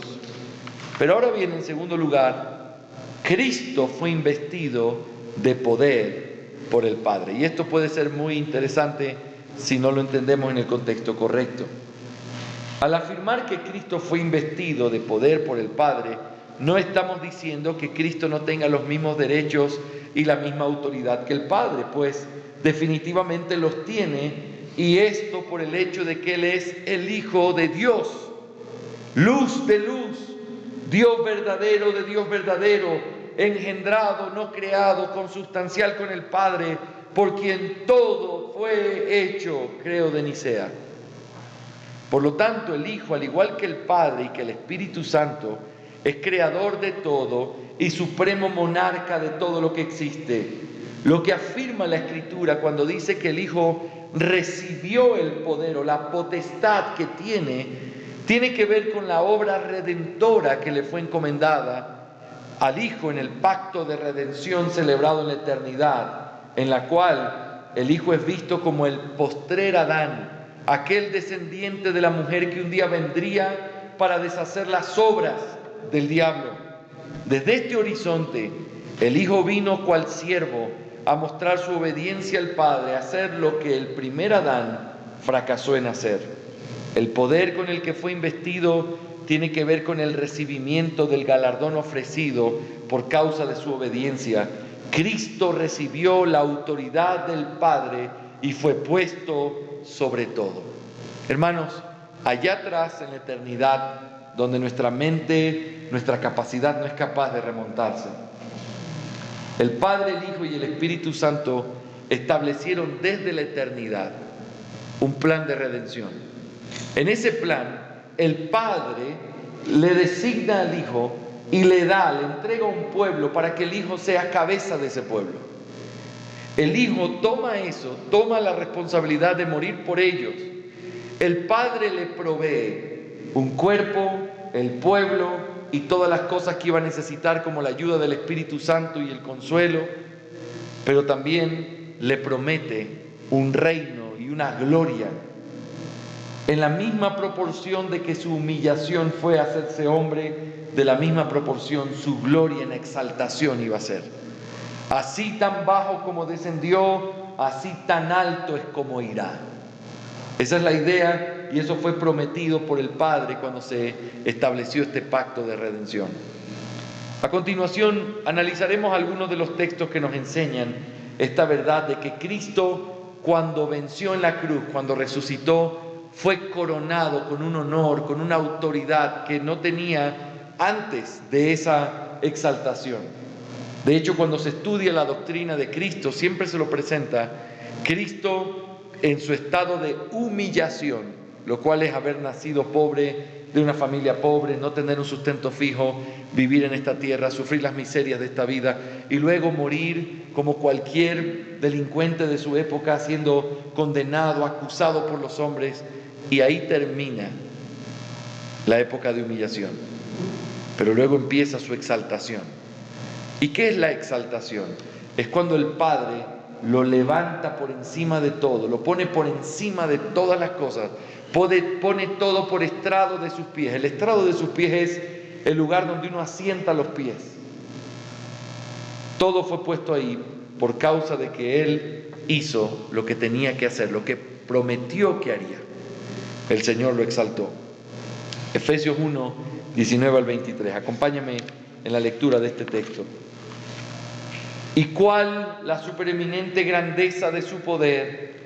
Pero ahora viene, en segundo lugar, Cristo fue investido de poder por el Padre. Y esto puede ser muy interesante si no lo entendemos en el contexto correcto. Al afirmar que Cristo fue investido de poder por el Padre, no estamos diciendo que Cristo no tenga los mismos derechos y la misma autoridad que el Padre, pues definitivamente los tiene, y esto por el hecho de que Él es el Hijo de Dios, luz de luz, Dios verdadero de Dios verdadero, engendrado, no creado, consubstancial con el Padre, por quien todo fue hecho, creo de Nicea. Por lo tanto, el Hijo, al igual que el Padre y que el Espíritu Santo, es creador de todo y supremo monarca de todo lo que existe. Lo que afirma la Escritura cuando dice que el Hijo recibió el poder o la potestad que tiene que ver con la obra redentora que le fue encomendada al Hijo en el pacto de redención celebrado en la eternidad, en la cual el Hijo es visto como el postrer Adán, aquel descendiente de la mujer que un día vendría para deshacer las obras del diablo. Desde este horizonte, el Hijo vino cual siervo a mostrar su obediencia al Padre, a hacer lo que el primer Adán fracasó en hacer. El poder con el que fue investido tiene que ver con el recibimiento del galardón ofrecido por causa de su obediencia. Cristo recibió la autoridad del Padre y fue puesto sobre todo. Hermanos, allá atrás en la eternidad, donde nuestra mente, nuestra capacidad no es capaz de remontarse, el Padre, el Hijo y el Espíritu Santo establecieron desde la eternidad un plan de redención. En ese plan, el Padre le designa al Hijo y le entrega un pueblo para que el Hijo sea cabeza de ese pueblo. El Hijo toma la responsabilidad de morir por ellos. El Padre le provee un cuerpo, el pueblo y todas las cosas que iba a necesitar, como la ayuda del Espíritu Santo y el consuelo, pero también le promete un reino y una gloria. En la misma proporción de que su humillación fue hacerse hombre, de la misma proporción su gloria en exaltación iba a ser. Así tan bajo como descendió, así tan alto es como irá. Esa es la idea y eso fue prometido por el Padre cuando se estableció este pacto de redención. A continuación, analizaremos algunos de los textos que nos enseñan esta verdad de que Cristo, cuando venció en la cruz, cuando resucitó, fue coronado con un honor, con una autoridad que no tenía antes de esa exaltación. De hecho, cuando se estudia la doctrina de Cristo, siempre se lo presenta Cristo en su estado de humillación, lo cual es haber nacido pobre, de una familia pobre, no tener un sustento fijo, vivir en esta tierra, sufrir las miserias de esta vida y luego morir como cualquier delincuente de su época, siendo condenado, acusado por los hombres, y ahí termina la época de humillación. Pero luego empieza su exaltación. ¿Y qué es la exaltación? Es cuando el Padre lo levanta por encima de todo, lo pone por encima de todas las cosas, pone todo por estrado de sus pies. El estrado de sus pies es el lugar donde uno asienta los pies. Todo fue puesto ahí por causa de que Él hizo lo que tenía que hacer, lo que prometió que haría. El Señor lo exaltó. Efesios 1, 19 al 23. Acompáñame en la lectura de este texto. ¿Y cuál la supereminente grandeza de su poder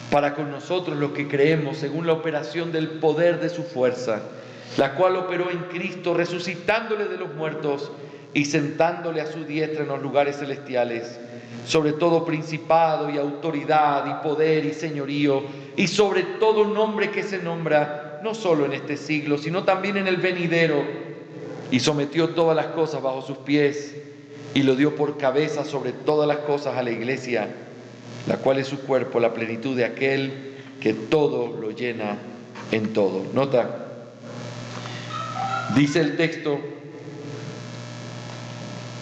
para con nosotros los que creemos, según la operación del poder de su fuerza, la cual operó en Cristo, resucitándole de los muertos y sentándole a su diestra en los lugares celestiales, sobre todo principado y autoridad y poder y señorío, y sobre todo nombre que se nombra, no solo en este siglo, sino también en el venidero, y sometió todas las cosas bajo sus pies, y lo dio por cabeza sobre todas las cosas a la iglesia, la cual es su cuerpo, la plenitud de aquel que todo lo llena en todo. Nota, dice el texto,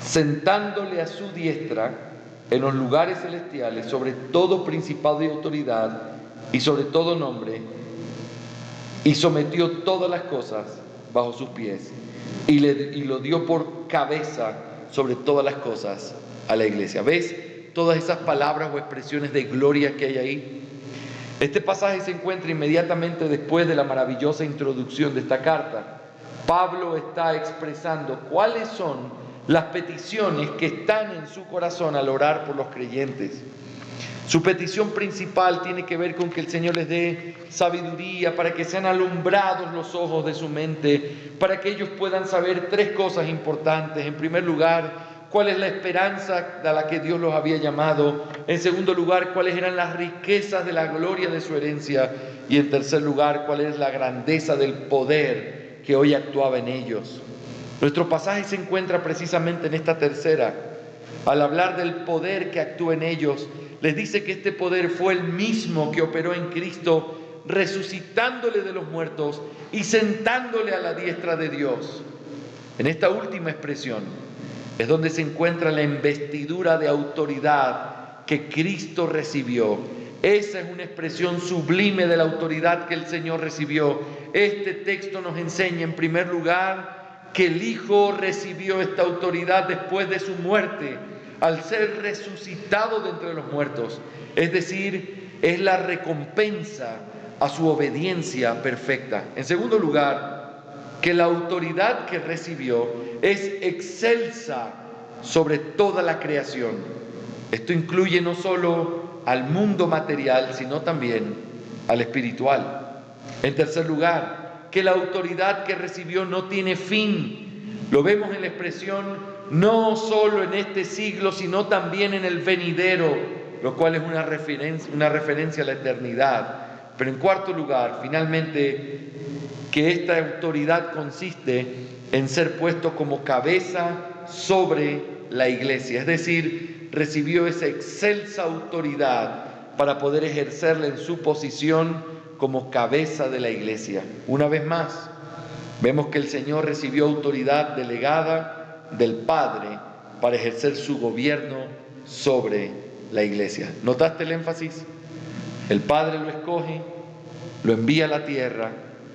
sentándole a su diestra en los lugares celestiales, sobre todo principado y autoridad, y sobre todo nombre, y sometió todas las cosas bajo sus pies, y lo dio por cabeza sobre todas las cosas a la iglesia. ¿Ves todas esas palabras o expresiones de gloria que hay ahí? Este pasaje se encuentra inmediatamente después de la maravillosa introducción de esta carta. Pablo está expresando cuáles son las peticiones que están en su corazón al orar por los creyentes. Su petición principal tiene que ver con que el Señor les dé sabiduría para que sean alumbrados los ojos de su mente, para que ellos puedan saber tres cosas importantes. En primer lugar, cuál es la esperanza a la que Dios los había llamado. En segundo lugar, cuáles eran las riquezas de la gloria de su herencia. Y en tercer lugar, cuál es la grandeza del poder que hoy actuaba en ellos. Nuestro pasaje se encuentra precisamente en esta tercera. Al hablar del poder que actúa en ellos, les dice que este poder fue el mismo que operó en Cristo, resucitándole de los muertos y sentándole a la diestra de Dios. En esta última expresión es donde se encuentra la investidura de autoridad que Cristo recibió. Esa es una expresión sublime de la autoridad que el Señor recibió. Este texto nos enseña, en primer lugar, que el Hijo recibió esta autoridad después de su muerte, al ser resucitado de entre los muertos. Es decir, es la recompensa a su obediencia perfecta. En segundo lugar, que la autoridad que recibió es excelsa sobre toda la creación. Esto incluye no solo al mundo material, sino también al espiritual. En tercer lugar, que la autoridad que recibió no tiene fin. Lo vemos en la expresión no solo en este siglo, sino también en el venidero, lo cual es una referencia a la eternidad. Pero en cuarto lugar, finalmente, que esta autoridad consiste en ser puesto como cabeza sobre la iglesia, es decir, recibió esa excelsa autoridad para poder ejercerla en su posición como cabeza de la iglesia. Una vez más, vemos que el Señor recibió autoridad delegada del Padre para ejercer su gobierno sobre la iglesia. ¿Notaste el énfasis? El Padre lo escoge, lo envía a la tierra,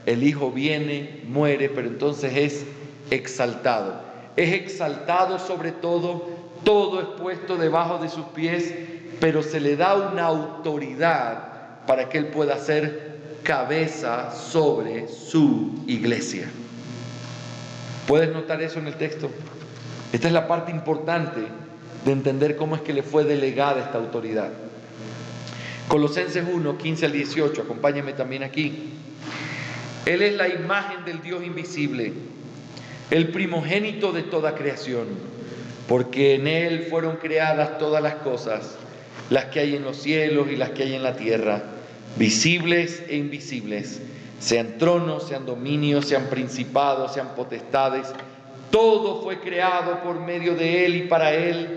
el Hijo viene, muere, pero entonces es exaltado. Es exaltado sobre todo, todo es puesto debajo de sus pies, pero se le da una autoridad para que Él pueda ser cabeza sobre su iglesia. ¿Puedes notar eso en el texto? Esta es la parte importante de entender cómo es que le fue delegada esta autoridad. Colosenses 1, 15 al 18, acompáñame también aquí. Él es la imagen del Dios invisible, el primogénito de toda creación, porque en Él fueron creadas todas las cosas, las que hay en los cielos y las que hay en la tierra, visibles e invisibles, sean tronos, sean dominios, sean principados, sean potestades. Todo fue creado por medio de Él y para Él,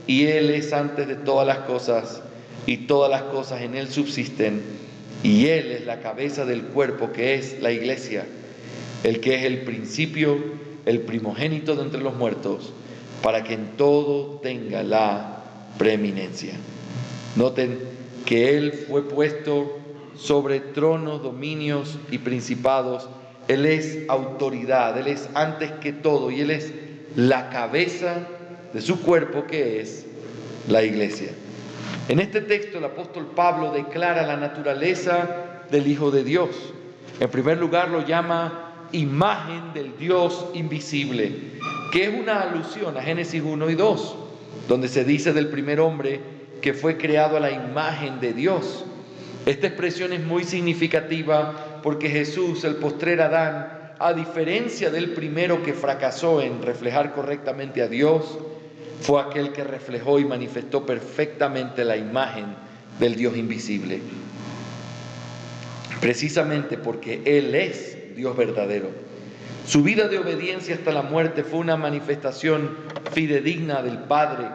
y Él es antes de todas las cosas, y todas las cosas en Él subsisten, y Él es la cabeza del cuerpo, que es la iglesia, el que es el principio, el primogénito de entre los muertos, para que en todo tenga la preeminencia. Noten que Él fue puesto sobre tronos, dominios y principados. Él es autoridad, Él es antes que todo, y Él es la cabeza de su cuerpo, que es la iglesia. En este texto el apóstol Pablo declara la naturaleza del Hijo de Dios. En primer lugar lo llama imagen del Dios invisible, que es una alusión a Génesis 1 y 2, donde se dice del primer hombre que fue creado a la imagen de Dios. Esta expresión es muy significativa porque Jesús, el postrer Adán, a diferencia del primero que fracasó en reflejar correctamente a Dios, fue aquel que reflejó y manifestó perfectamente la imagen del Dios invisible. Precisamente porque Él es Dios verdadero. Su vida de obediencia hasta la muerte fue una manifestación fidedigna del Padre.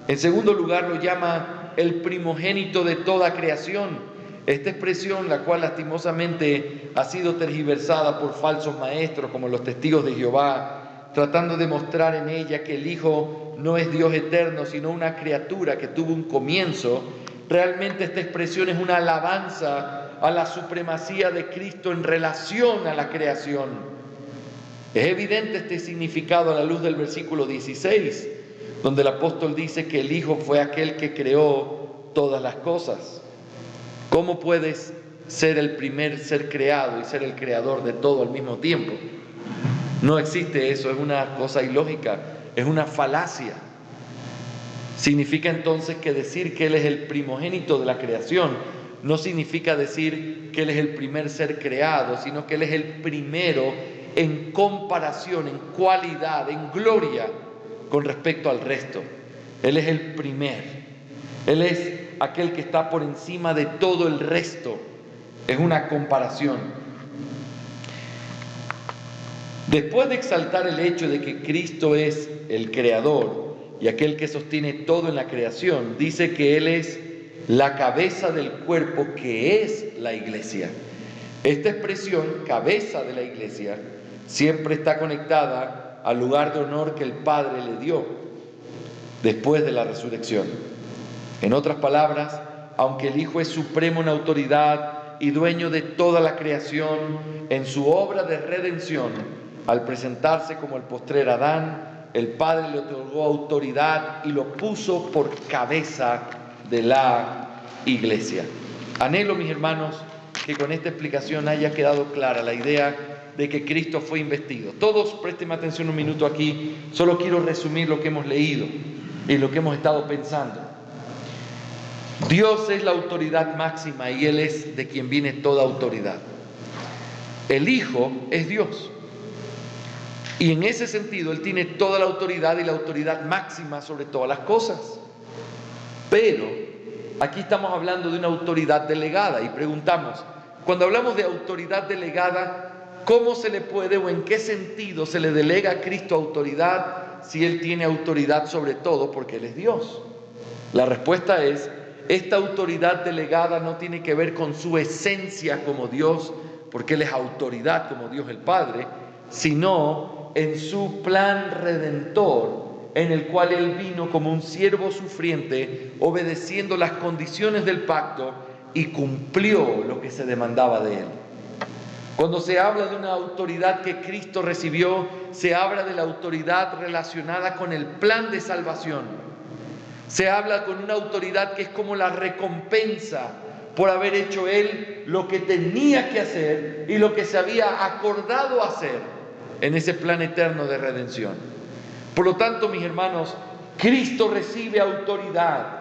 En segundo lugar lo llama el primogénito de toda creación. Esta expresión, la cual lastimosamente ha sido tergiversada por falsos maestros como los testigos de Jehová, tratando de mostrar en ella que el Hijo no es Dios eterno, sino una criatura que tuvo un comienzo. Realmente esta expresión es una alabanza a la supremacía de Cristo en relación a la creación. Es evidente este significado a la luz del versículo 16, donde el apóstol dice que el Hijo fue aquel que creó todas las cosas. ¿Cómo puedes ser el primer ser creado y ser el creador de todo al mismo tiempo? No existe eso, es una cosa ilógica, es una falacia. Significa entonces que decir que Él es el primogénito de la creación no significa decir que Él es el primer ser creado, sino que Él es el primero en comparación, en cualidad, en gloria con respecto al resto. Él es el primer. Él es aquel que está por encima de todo el resto. Es una comparación. Después de exaltar el hecho de que Cristo es el creador y aquel que sostiene todo en la creación, dice que Él es la cabeza del cuerpo, que es la iglesia. Esta expresión, cabeza de la iglesia, siempre está conectada al lugar de honor que el Padre le dio después de la resurrección. En otras palabras, aunque el Hijo es supremo en autoridad y dueño de toda la creación, en su obra de redención, al presentarse como el postrer Adán, el Padre le otorgó autoridad y lo puso por cabeza de la iglesia. Anhelo, mis hermanos, que con esta explicación haya quedado clara la idea de que Cristo fue investido. Todos presten atención un minuto aquí, solo quiero resumir lo que hemos leído y lo que hemos estado pensando. Dios es la autoridad máxima y Él es de quien viene toda autoridad. El Hijo es Dios. Y en ese sentido Él tiene toda la autoridad y la autoridad máxima sobre todas las cosas. Pero aquí estamos hablando de una autoridad delegada y preguntamos, cuando hablamos de autoridad delegada, ¿cómo se le puede o en qué sentido se le delega a Cristo autoridad si Él tiene autoridad sobre todo porque Él es Dios? La respuesta es, esta autoridad delegada no tiene que ver con su esencia como Dios, porque Él es autoridad como Dios el Padre, sino en su plan redentor, en el cual Él vino como un siervo sufriente, obedeciendo las condiciones del pacto y cumplió lo que se demandaba de Él. Cuando se habla de una autoridad que Cristo recibió, se habla de la autoridad relacionada con el plan de salvación. Se habla con una autoridad que es como la recompensa por haber hecho Él lo que tenía que hacer y lo que se había acordado hacer. en ese plan eterno de redención. Por lo tanto, mis hermanos, Cristo recibe autoridad.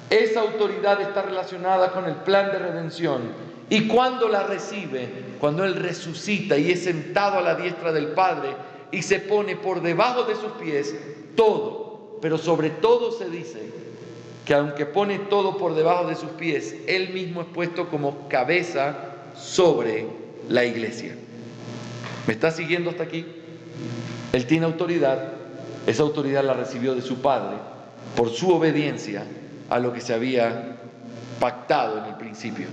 Esa autoridad está relacionada con el plan de redención. Y cuando la recibe, cuando Él resucita y es sentado a la diestra del Padre y se pone por debajo de sus pies todo, pero sobre todo se dice que aunque pone todo por debajo de sus pies, Él mismo es puesto como cabeza sobre la iglesia. ¿Me está siguiendo hasta aquí? Él tiene autoridad, esa autoridad la recibió de su Padre por su obediencia a lo que se había pactado en el principio.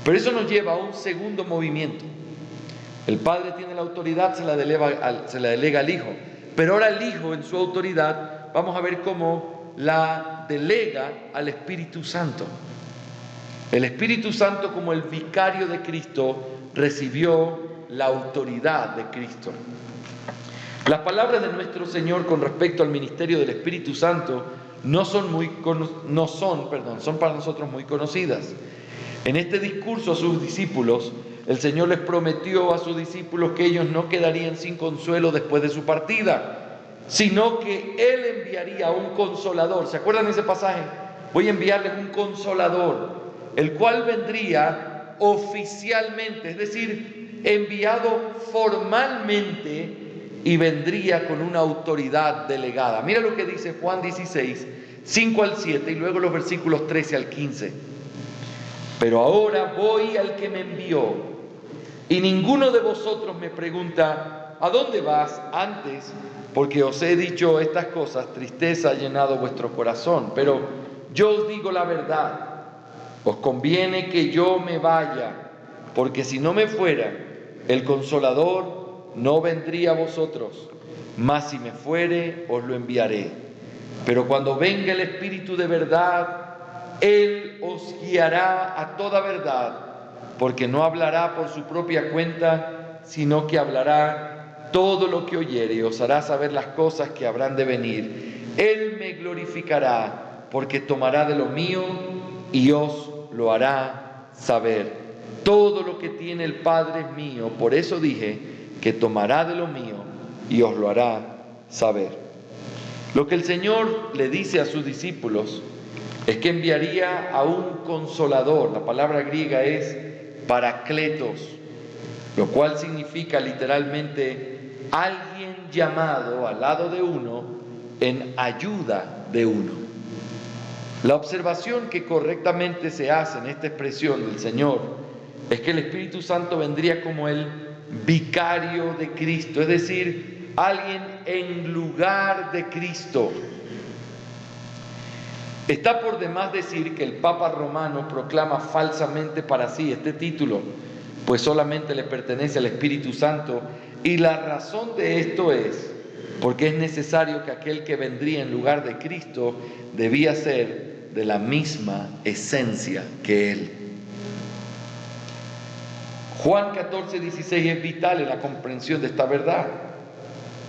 Pero eso nos lleva a un segundo movimiento. El Padre tiene la autoridad, se la delega al Hijo, pero ahora el Hijo en su autoridad, vamos a ver cómo la delega al Espíritu Santo. El Espíritu Santo, como el vicario de Cristo, recibió la autoridad de Cristo. Las palabras de nuestro Señor con respecto al ministerio del Espíritu Santo son para nosotros muy conocidas. En este discurso a sus discípulos, el Señor les prometió a sus discípulos que ellos no quedarían sin consuelo después de su partida, sino que Él enviaría un consolador. ¿Se acuerdan de ese pasaje? Voy a enviarles un consolador, el cual vendría oficialmente, es decir, enviado formalmente, y vendría con una autoridad delegada. Mira lo que dice Juan 16, 5 al 7 y luego los versículos 13 al 15. Pero ahora voy al que me envió, y ninguno de vosotros me pregunta, ¿a dónde vas? Antes, porque os he dicho estas cosas, tristeza ha llenado vuestro corazón. Pero yo os digo la verdad, os conviene que yo me vaya, porque si no me fuera, el Consolador no vendría a vosotros, mas si me fuere, os lo enviaré. Pero cuando venga el Espíritu de verdad, Él os guiará a toda verdad, porque no hablará por su propia cuenta, sino que hablará todo lo que oyere y os hará saber las cosas que habrán de venir. Él me glorificará, porque tomará de lo mío y os lo hará saber. Todo lo que tiene el Padre es mío, por eso dije que tomará de lo mío y os lo hará saber. Lo que el Señor le dice a sus discípulos es que enviaría a un consolador. La palabra griega es parakletos, lo cual significa literalmente alguien llamado al lado de uno en ayuda de uno. La observación que correctamente se hace en esta expresión del Señor es que el Espíritu Santo vendría como el vicario de Cristo, es decir, alguien en lugar de Cristo. Está por demás decir que el Papa Romano proclama falsamente para sí este título, pues solamente le pertenece al Espíritu Santo, y la razón de esto es porque es necesario que aquel que vendría en lugar de Cristo debía ser de la misma esencia que Él. Juan 14, 16 es vital en la comprensión de esta verdad.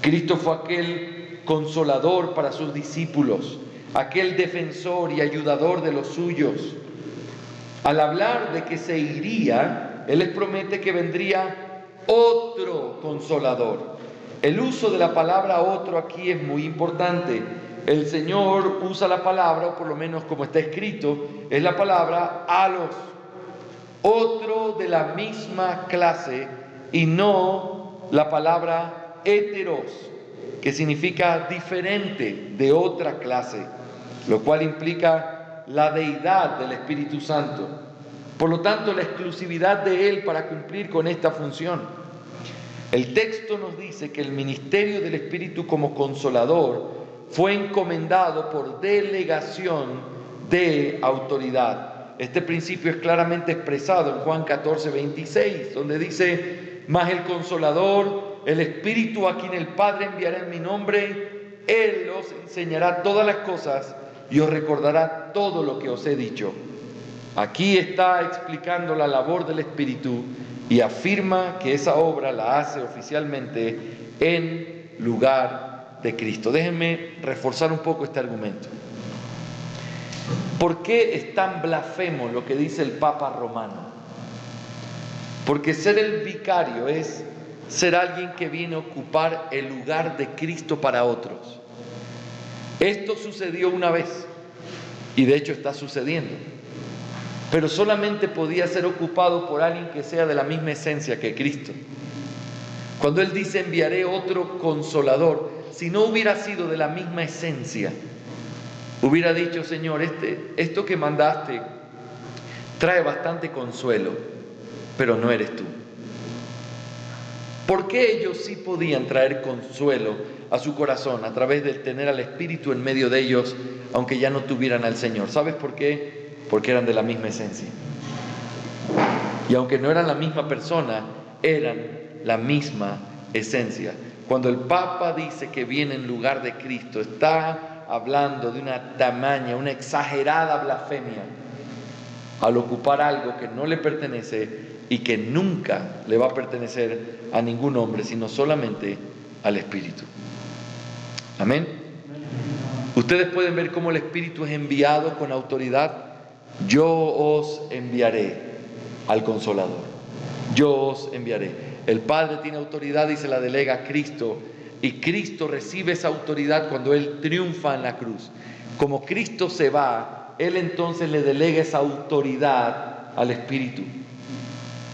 Cristo fue aquel consolador para sus discípulos, aquel defensor y ayudador de los suyos. Al hablar de que se iría, Él les promete que vendría otro consolador. El uso de la palabra otro aquí es muy importante. El Señor usa la palabra, o por lo menos como está escrito, es la palabra alos, otro de la misma clase, y no la palabra heteros, que significa diferente, de otra clase, lo cual implica la deidad del Espíritu Santo. Por lo tanto, la exclusividad de Él para cumplir con esta función. El texto nos dice que el ministerio del Espíritu como consolador fue encomendado por delegación de autoridad. Este principio es claramente expresado en Juan 14, 26, donde dice: mas el Consolador, el Espíritu a quien el Padre enviará en mi nombre, Él os enseñará todas las cosas y os recordará todo lo que os he dicho. Aquí está explicando la labor del Espíritu y afirma que esa obra la hace oficialmente en lugar de Cristo. Déjenme reforzar un poco este argumento. ¿Por qué es tan blasfemo lo que dice el Papa Romano? Porque ser el vicario es ser alguien que viene a ocupar el lugar de Cristo para otros. Esto sucedió una vez y de hecho está sucediendo, pero solamente podía ser ocupado por alguien que sea de la misma esencia que Cristo. Cuando Él dice enviaré otro consolador, si no hubiera sido de la misma esencia, hubiera dicho, Señor, esto que mandaste trae bastante consuelo, pero no eres tú. ¿Por qué ellos sí podían traer consuelo a su corazón a través de tener al Espíritu en medio de ellos, aunque ya no tuvieran al Señor? ¿Sabes por qué? Porque eran de la misma esencia. Y aunque no eran la misma persona, eran la misma esencia. Cuando el Papa dice que viene en lugar de Cristo, está hablando de una exagerada blasfemia al ocupar algo que no le pertenece y que nunca le va a pertenecer a ningún hombre, sino solamente al Espíritu. Amén. Ustedes pueden ver cómo el Espíritu es enviado con autoridad. Yo os enviaré al Consolador. Yo os enviaré. El Padre tiene autoridad y se la delega a Cristo, y Cristo recibe esa autoridad cuando Él triunfa en la cruz. Como Cristo se va, Él entonces le delega esa autoridad al Espíritu.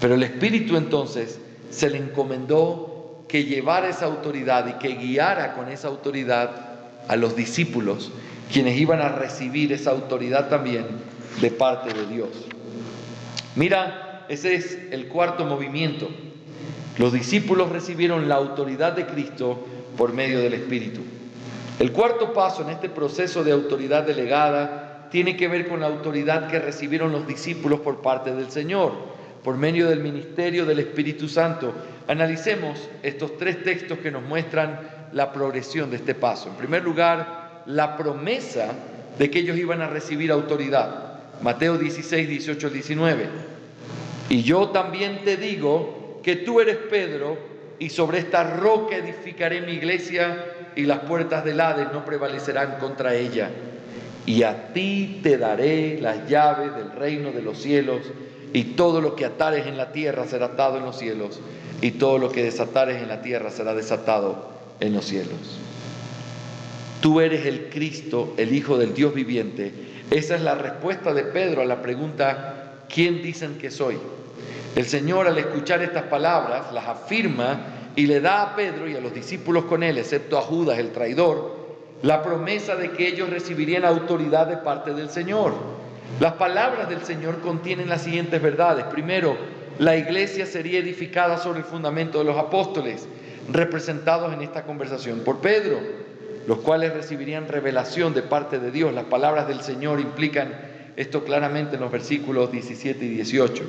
Pero el Espíritu entonces se le encomendó que llevara esa autoridad y que guiara con esa autoridad a los discípulos, quienes iban a recibir esa autoridad también de parte de Dios. Mira, ese es el cuarto movimiento. Los discípulos recibieron la autoridad de Cristo por medio del Espíritu. El cuarto paso en este proceso de autoridad delegada tiene que ver con la autoridad que recibieron los discípulos por parte del Señor, por medio del ministerio del Espíritu Santo. Analicemos estos tres textos que nos muestran la progresión de este paso. En primer lugar, la promesa de que ellos iban a recibir autoridad. Mateo 16, 18 al 19. Y yo también te digo que tú eres Pedro, y sobre esta roca edificaré mi iglesia, y las puertas del Hades no prevalecerán contra ella. Y a ti te daré las llaves del reino de los cielos, y todo lo que atares en la tierra será atado en los cielos, y todo lo que desatares en la tierra será desatado en los cielos. Tú eres el Cristo, el Hijo del Dios viviente. Esa es la respuesta de Pedro a la pregunta, ¿quién dicen que soy? El Señor, al escuchar estas palabras, las afirma y le da a Pedro y a los discípulos con él, excepto a Judas el traidor, la promesa de que ellos recibirían autoridad de parte del Señor. Las palabras del Señor contienen las siguientes verdades. Primero, la iglesia sería edificada sobre el fundamento de los apóstoles, representados en esta conversación por Pedro, los cuales recibirían revelación de parte de Dios. Las palabras del Señor implican esto claramente en los versículos 17 y 18.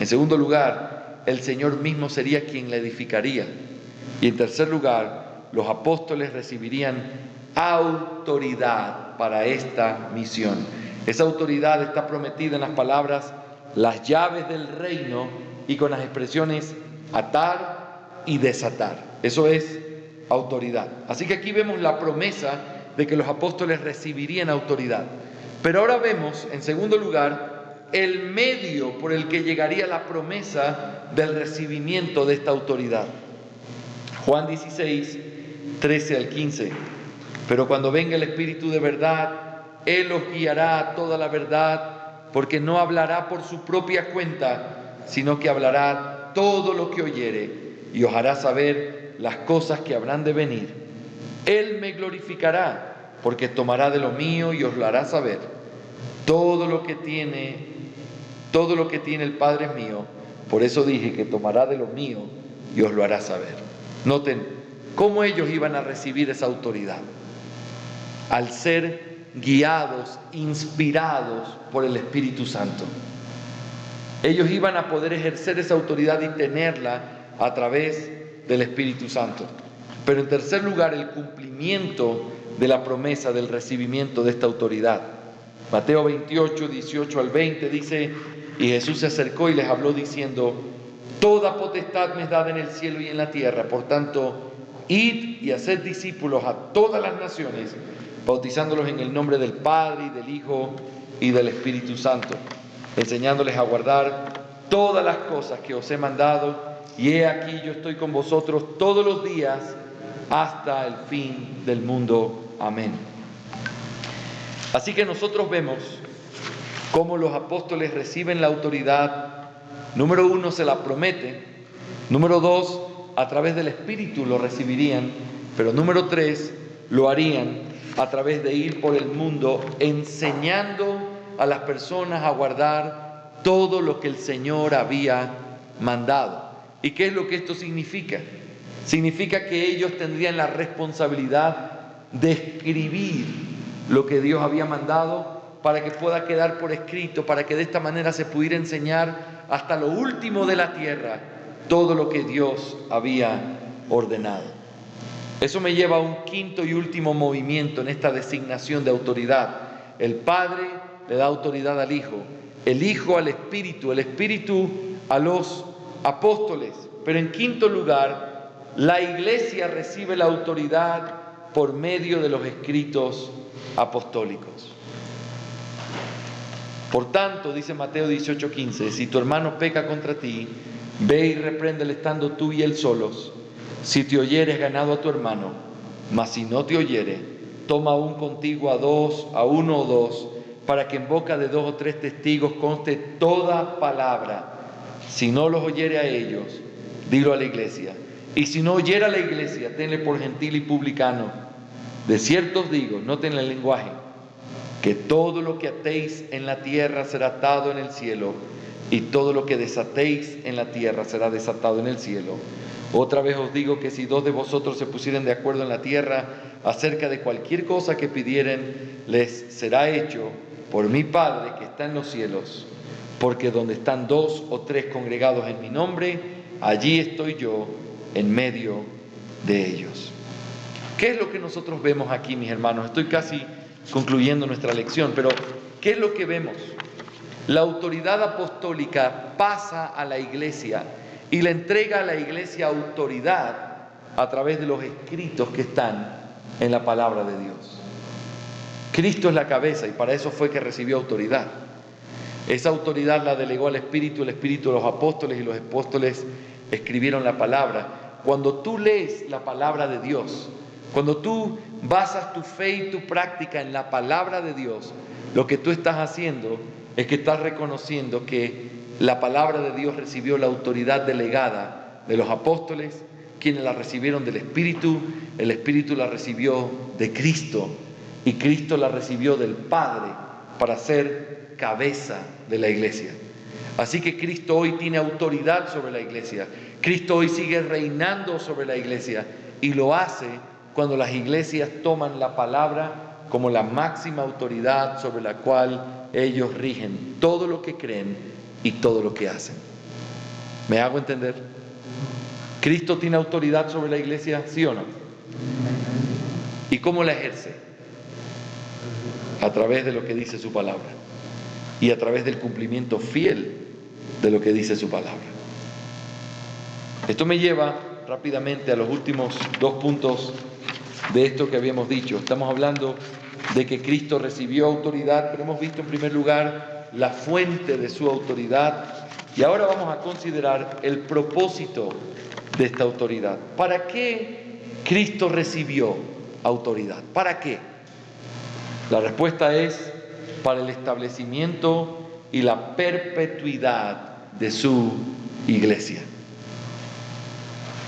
En segundo lugar, el Señor mismo sería quien la edificaría. Y en tercer lugar, los apóstoles recibirían autoridad para esta misión. Esa autoridad está prometida en las palabras, las llaves del reino, y con las expresiones atar y desatar. Eso es autoridad. Así que aquí vemos la promesa de que los apóstoles recibirían autoridad. Pero ahora vemos, en segundo lugar, el medio por el que llegaría la promesa del recibimiento de esta autoridad. Juan 16, 13 al 15. Pero cuando venga el Espíritu de verdad, Él os guiará a toda la verdad, porque no hablará por su propia cuenta, sino que hablará todo lo que oyere, y os hará saber las cosas que habrán de venir. Él me glorificará, porque tomará de lo mío y os lo hará saber. Todo lo que tiene el Padre es mío, por eso dije que tomará de lo mío y os lo hará saber. Noten cómo ellos iban a recibir esa autoridad. Al ser guiados, inspirados por el Espíritu Santo. Ellos iban a poder ejercer esa autoridad y tenerla a través del Espíritu Santo. Pero en tercer lugar, el cumplimiento de la promesa del recibimiento de esta autoridad. Mateo 28, 18 al 20 dice: y Jesús se acercó y les habló diciendo: toda potestad me es dada en el cielo y en la tierra, por tanto, id y haced discípulos a todas las naciones, bautizándolos en el nombre del Padre y del Hijo y del Espíritu Santo, enseñándoles a guardar todas las cosas que os he mandado, y he aquí yo estoy con vosotros todos los días hasta el fin del mundo. Amén. Así que nosotros vemos cómo los apóstoles reciben la autoridad. Número 1, se la promete. Número 2, a través del Espíritu lo recibirían. Pero número 3, lo harían a través de ir por el mundo enseñando a las personas a guardar todo lo que el Señor había mandado. ¿Y qué es lo que esto significa? Significa que ellos tendrían la responsabilidad de escribir lo que Dios había mandado para que pueda quedar por escrito, para que de esta manera se pudiera enseñar hasta lo último de la tierra todo lo que Dios había ordenado. Eso me lleva a un quinto y último movimiento en esta designación de autoridad. El Padre le da autoridad al Hijo, el Hijo al Espíritu, el Espíritu a los apóstoles. Pero en quinto lugar, la Iglesia recibe la autoridad por medio de los escritos apostólicos. Por tanto, dice Mateo 18:15, si tu hermano peca contra ti, ve y repréndele estando tú y él solos. Si te oyeres, ganado a tu hermano, mas si no te oyere, toma aún contigo a uno o dos, para que en boca de 2 o 3 testigos conste toda palabra. Si no los oyere a ellos, dilo a la iglesia. Y si no oyera a la iglesia, tenle por gentil y publicano. De cierto os digo, noten el lenguaje, que todo lo que atéis en la tierra será atado en el cielo, y todo lo que desatéis en la tierra será desatado en el cielo. Otra vez os digo que si 2 de vosotros se pusieren de acuerdo en la tierra acerca de cualquier cosa que pidieren, les será hecho por mi Padre que está en los cielos. Porque donde están 2 o 3 congregados en mi nombre, allí estoy yo en medio de ellos. ¿Qué es lo que nosotros vemos aquí, mis hermanos? Estoy casi concluyendo nuestra lección, pero ¿qué es lo que vemos? La autoridad apostólica pasa a la iglesia y le entrega a la iglesia autoridad a través de los escritos que están en la palabra de Dios. Cristo es la cabeza y para eso fue que recibió autoridad. Esa autoridad la delegó al Espíritu, el Espíritu a los apóstoles y los apóstoles escribieron la palabra. Cuando tú lees la palabra de Dios, cuando tú basas tu fe y tu práctica en la palabra de Dios, lo que tú estás haciendo es que estás reconociendo que la palabra de Dios recibió la autoridad delegada de los apóstoles, quienes la recibieron del Espíritu, el Espíritu la recibió de Cristo y Cristo la recibió del Padre para ser cabeza de la iglesia. Así que Cristo hoy tiene autoridad sobre la iglesia. Cristo hoy sigue reinando sobre la iglesia y lo hace cuando las iglesias toman la palabra como la máxima autoridad sobre la cual ellos rigen todo lo que creen y todo lo que hacen. ¿Me hago entender? ¿Cristo tiene autoridad sobre la iglesia? ¿Sí o no? ¿Y cómo la ejerce? A través de lo que dice su palabra y a través del cumplimiento fiel de lo que dice su palabra. Esto me lleva rápidamente a los últimos 2 puntos de esto que habíamos dicho. Estamos hablando de que Cristo recibió autoridad, pero hemos visto en primer lugar la fuente de su autoridad y ahora vamos a considerar el propósito de esta autoridad. ¿Para qué Cristo recibió autoridad? ¿Para qué? La respuesta es para el establecimiento y la perpetuidad de su iglesia.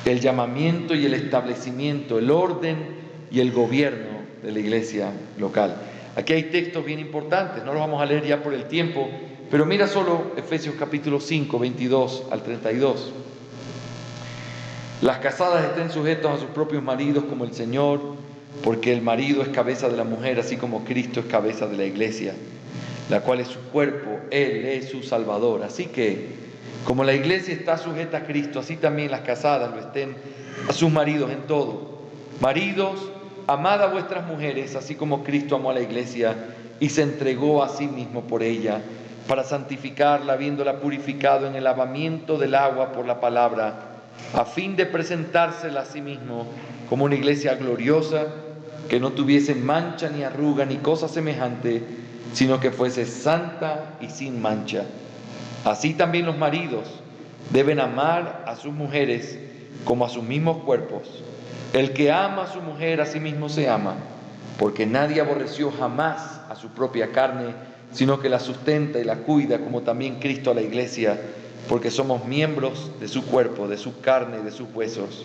El llamamiento y el establecimiento, el orden y el gobierno de la iglesia local. Aquí hay textos bien importantes, no los vamos a leer ya por el tiempo, pero mira solo Efesios capítulo 5, 22 al 32. Las casadas estén sujetas a sus propios maridos como el Señor, porque el marido es cabeza de la mujer, así como Cristo es cabeza de la iglesia, la cual es su cuerpo, Él es su Salvador. Así que, como la iglesia está sujeta a Cristo, así también las casadas lo estén a sus maridos en todo. Maridos, amad a vuestras mujeres, así como Cristo amó a la iglesia y se entregó a sí mismo por ella, para santificarla, habiéndola purificado en el lavamiento del agua por la palabra, a fin de presentársela a sí mismo como una iglesia gloriosa, que no tuviese mancha ni arruga ni cosa semejante, sino que fuese santa y sin mancha. Así también los maridos deben amar a sus mujeres como a sus mismos cuerpos. El que ama a su mujer a sí mismo se ama, porque nadie aborreció jamás a su propia carne, sino que la sustenta y la cuida, como también Cristo a la iglesia, porque somos miembros de su cuerpo, de su carne y de sus huesos.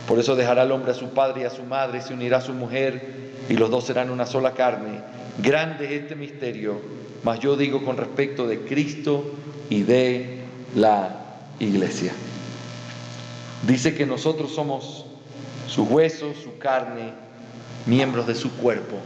Por eso dejará el hombre a su padre y a su madre, se unirá a su mujer, y los dos serán una sola carne. Grande es este misterio, mas yo digo con respecto de Cristo y de la iglesia. Dice que nosotros somos sus huesos, su carne, miembros de su cuerpo,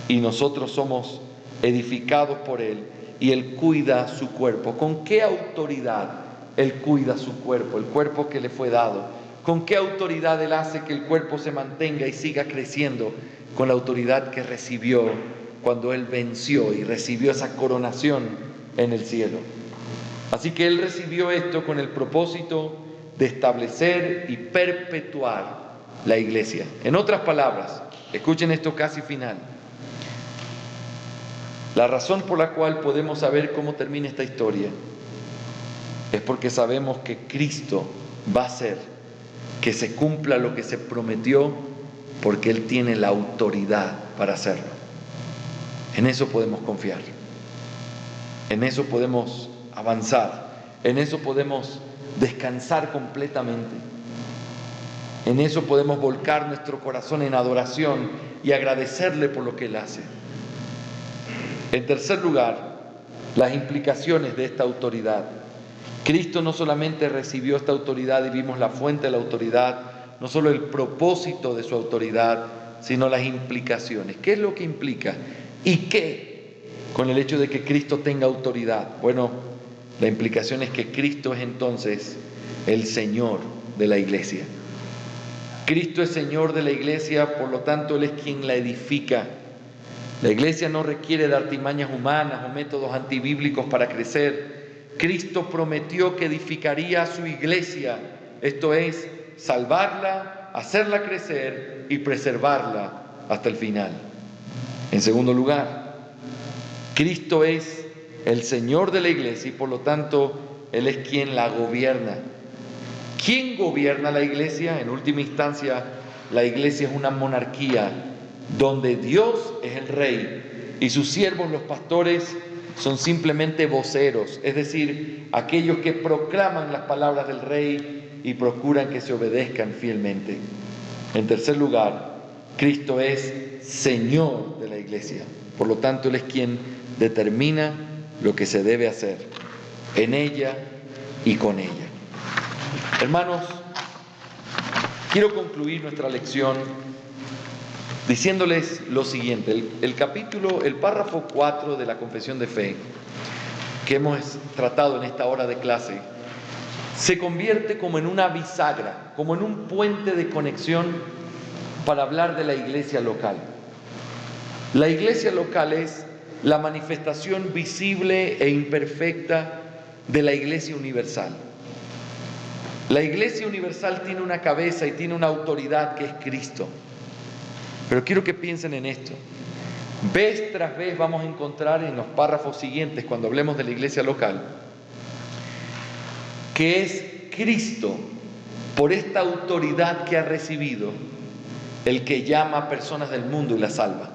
y nosotros somos edificados por Él, y Él cuida su cuerpo. ¿Con qué autoridad Él cuida su cuerpo, el cuerpo que le fue dado? ¿Con qué autoridad Él hace que el cuerpo se mantenga y siga creciendo? Con la autoridad que recibió cuando Él venció y recibió esa coronación en el cielo. Así que Él recibió esto con el propósito de establecer y perpetuar la iglesia. En otras palabras, escuchen esto casi final. La razón por la cual podemos saber cómo termina esta historia es porque sabemos que Cristo va a hacer que se cumpla lo que se prometió, porque Él tiene la autoridad para hacerlo. En eso podemos confiar, en eso podemos avanzar, en eso podemos descansar completamente, en eso podemos volcar nuestro corazón en adoración y agradecerle por lo que Él hace. En tercer lugar, las implicaciones de esta autoridad. Cristo no solamente recibió esta autoridad y vimos la fuente de la autoridad, no solo el propósito de su autoridad, sino las implicaciones. ¿Qué es lo que implica? ¿Y qué con el hecho de que Cristo tenga autoridad? Bueno, la implicación es que Cristo es entonces el Señor de la iglesia. Cristo es Señor de la iglesia, por lo tanto Él es quien la edifica. La iglesia no requiere de artimañas humanas o métodos antibíblicos para crecer. Cristo prometió que edificaría a su iglesia, esto es, salvarla, hacerla crecer y preservarla hasta el final. En segundo lugar, Cristo es el Señor de la iglesia y por lo tanto Él es quien la gobierna. ¿Quién gobierna la iglesia? En última instancia, la iglesia es una monarquía donde Dios es el rey y sus siervos, los pastores, son simplemente voceros, es decir, aquellos que proclaman las palabras del rey y procuran que se obedezcan fielmente. En tercer lugar, Cristo es Señor de la iglesia, por lo tanto Él es quien determina lo que se debe hacer en ella y con ella. Hermanos, quiero concluir nuestra lección diciéndoles lo siguiente. El párrafo 4 de la Confesión de Fe que hemos tratado en esta hora de clase se convierte como en una bisagra, como en un puente de conexión para hablar de la iglesia local. La iglesia local es la manifestación visible e imperfecta de la iglesia universal. La iglesia universal tiene una cabeza y tiene una autoridad que es Cristo. Pero quiero que piensen en esto. Vez tras vez vamos a encontrar en los párrafos siguientes, cuando hablemos de la iglesia local, que es Cristo, por esta autoridad que ha recibido, el que llama a personas del mundo y las salva.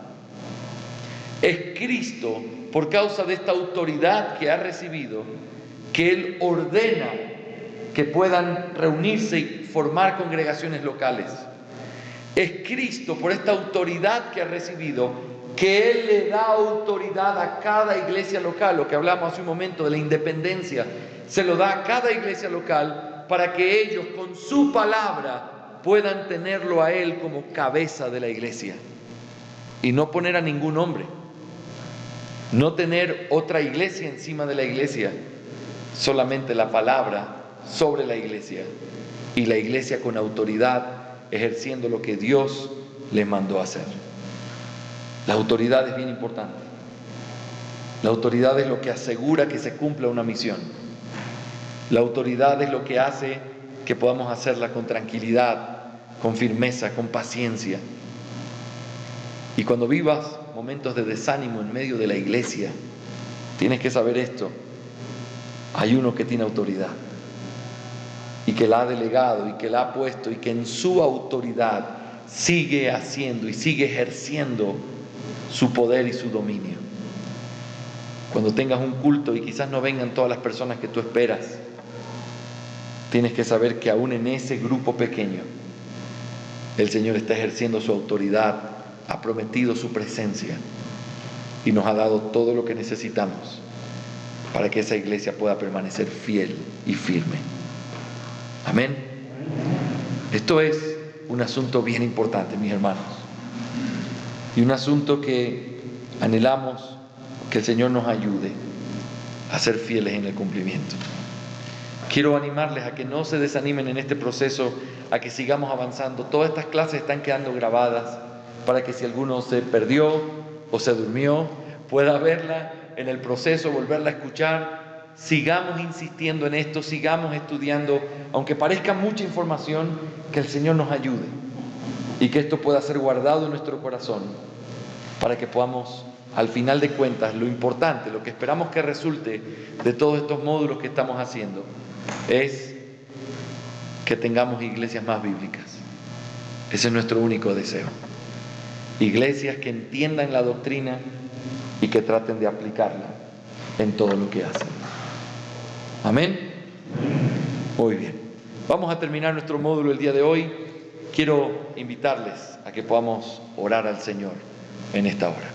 Es Cristo, por causa de esta autoridad que ha recibido, que Él ordena que puedan reunirse y formar congregaciones locales. Es Cristo, por esta autoridad que ha recibido, que Él le da autoridad a cada iglesia local. Lo que hablamos hace un momento de la independencia, se lo da a cada iglesia local para que ellos con su palabra puedan tenerlo a Él como cabeza de la iglesia y no poner a ningún hombre, no tener otra iglesia encima de la iglesia, solamente la palabra sobre la iglesia y la iglesia con autoridad ejerciendo lo que Dios les mandó a hacer. La autoridad es bien importante. La autoridad es lo que asegura que se cumpla una misión. La autoridad es lo que hace que podamos hacerla con tranquilidad, con firmeza, con paciencia. Y cuando vivas momentos de desánimo en medio de la iglesia, tienes que saber esto: hay uno que tiene autoridad y que la ha delegado y que la ha puesto y que en su autoridad sigue haciendo y sigue ejerciendo su poder y su dominio. Cuando tengas un culto y quizás no vengan todas las personas que tú esperas, tienes que saber que aún en ese grupo pequeño el Señor está ejerciendo su autoridad, ha prometido su presencia y nos ha dado todo lo que necesitamos para que esa iglesia pueda permanecer fiel y firme. Amén. Esto es un asunto bien importante, mis hermanos, y un asunto que anhelamos que el Señor nos ayude a ser fieles en el cumplimiento. Quiero animarles a que no se desanimen en este proceso, a que sigamos avanzando. Todas estas clases están quedando grabadas para que si alguno se perdió o se durmió, pueda verla en el proceso, volverla a escuchar. Sigamos insistiendo en esto, sigamos estudiando, aunque parezca mucha información, que el Señor nos ayude y que esto pueda ser guardado en nuestro corazón para que podamos, al final de cuentas, lo importante, lo que esperamos que resulte de todos estos módulos que estamos haciendo, es que tengamos iglesias más bíblicas. Ese es nuestro único deseo. Iglesias que entiendan la doctrina y que traten de aplicarla en todo lo que hacen. Amén. Muy bien. Vamos a terminar nuestro módulo el día de hoy. Quiero invitarles a que podamos orar al Señor en esta hora.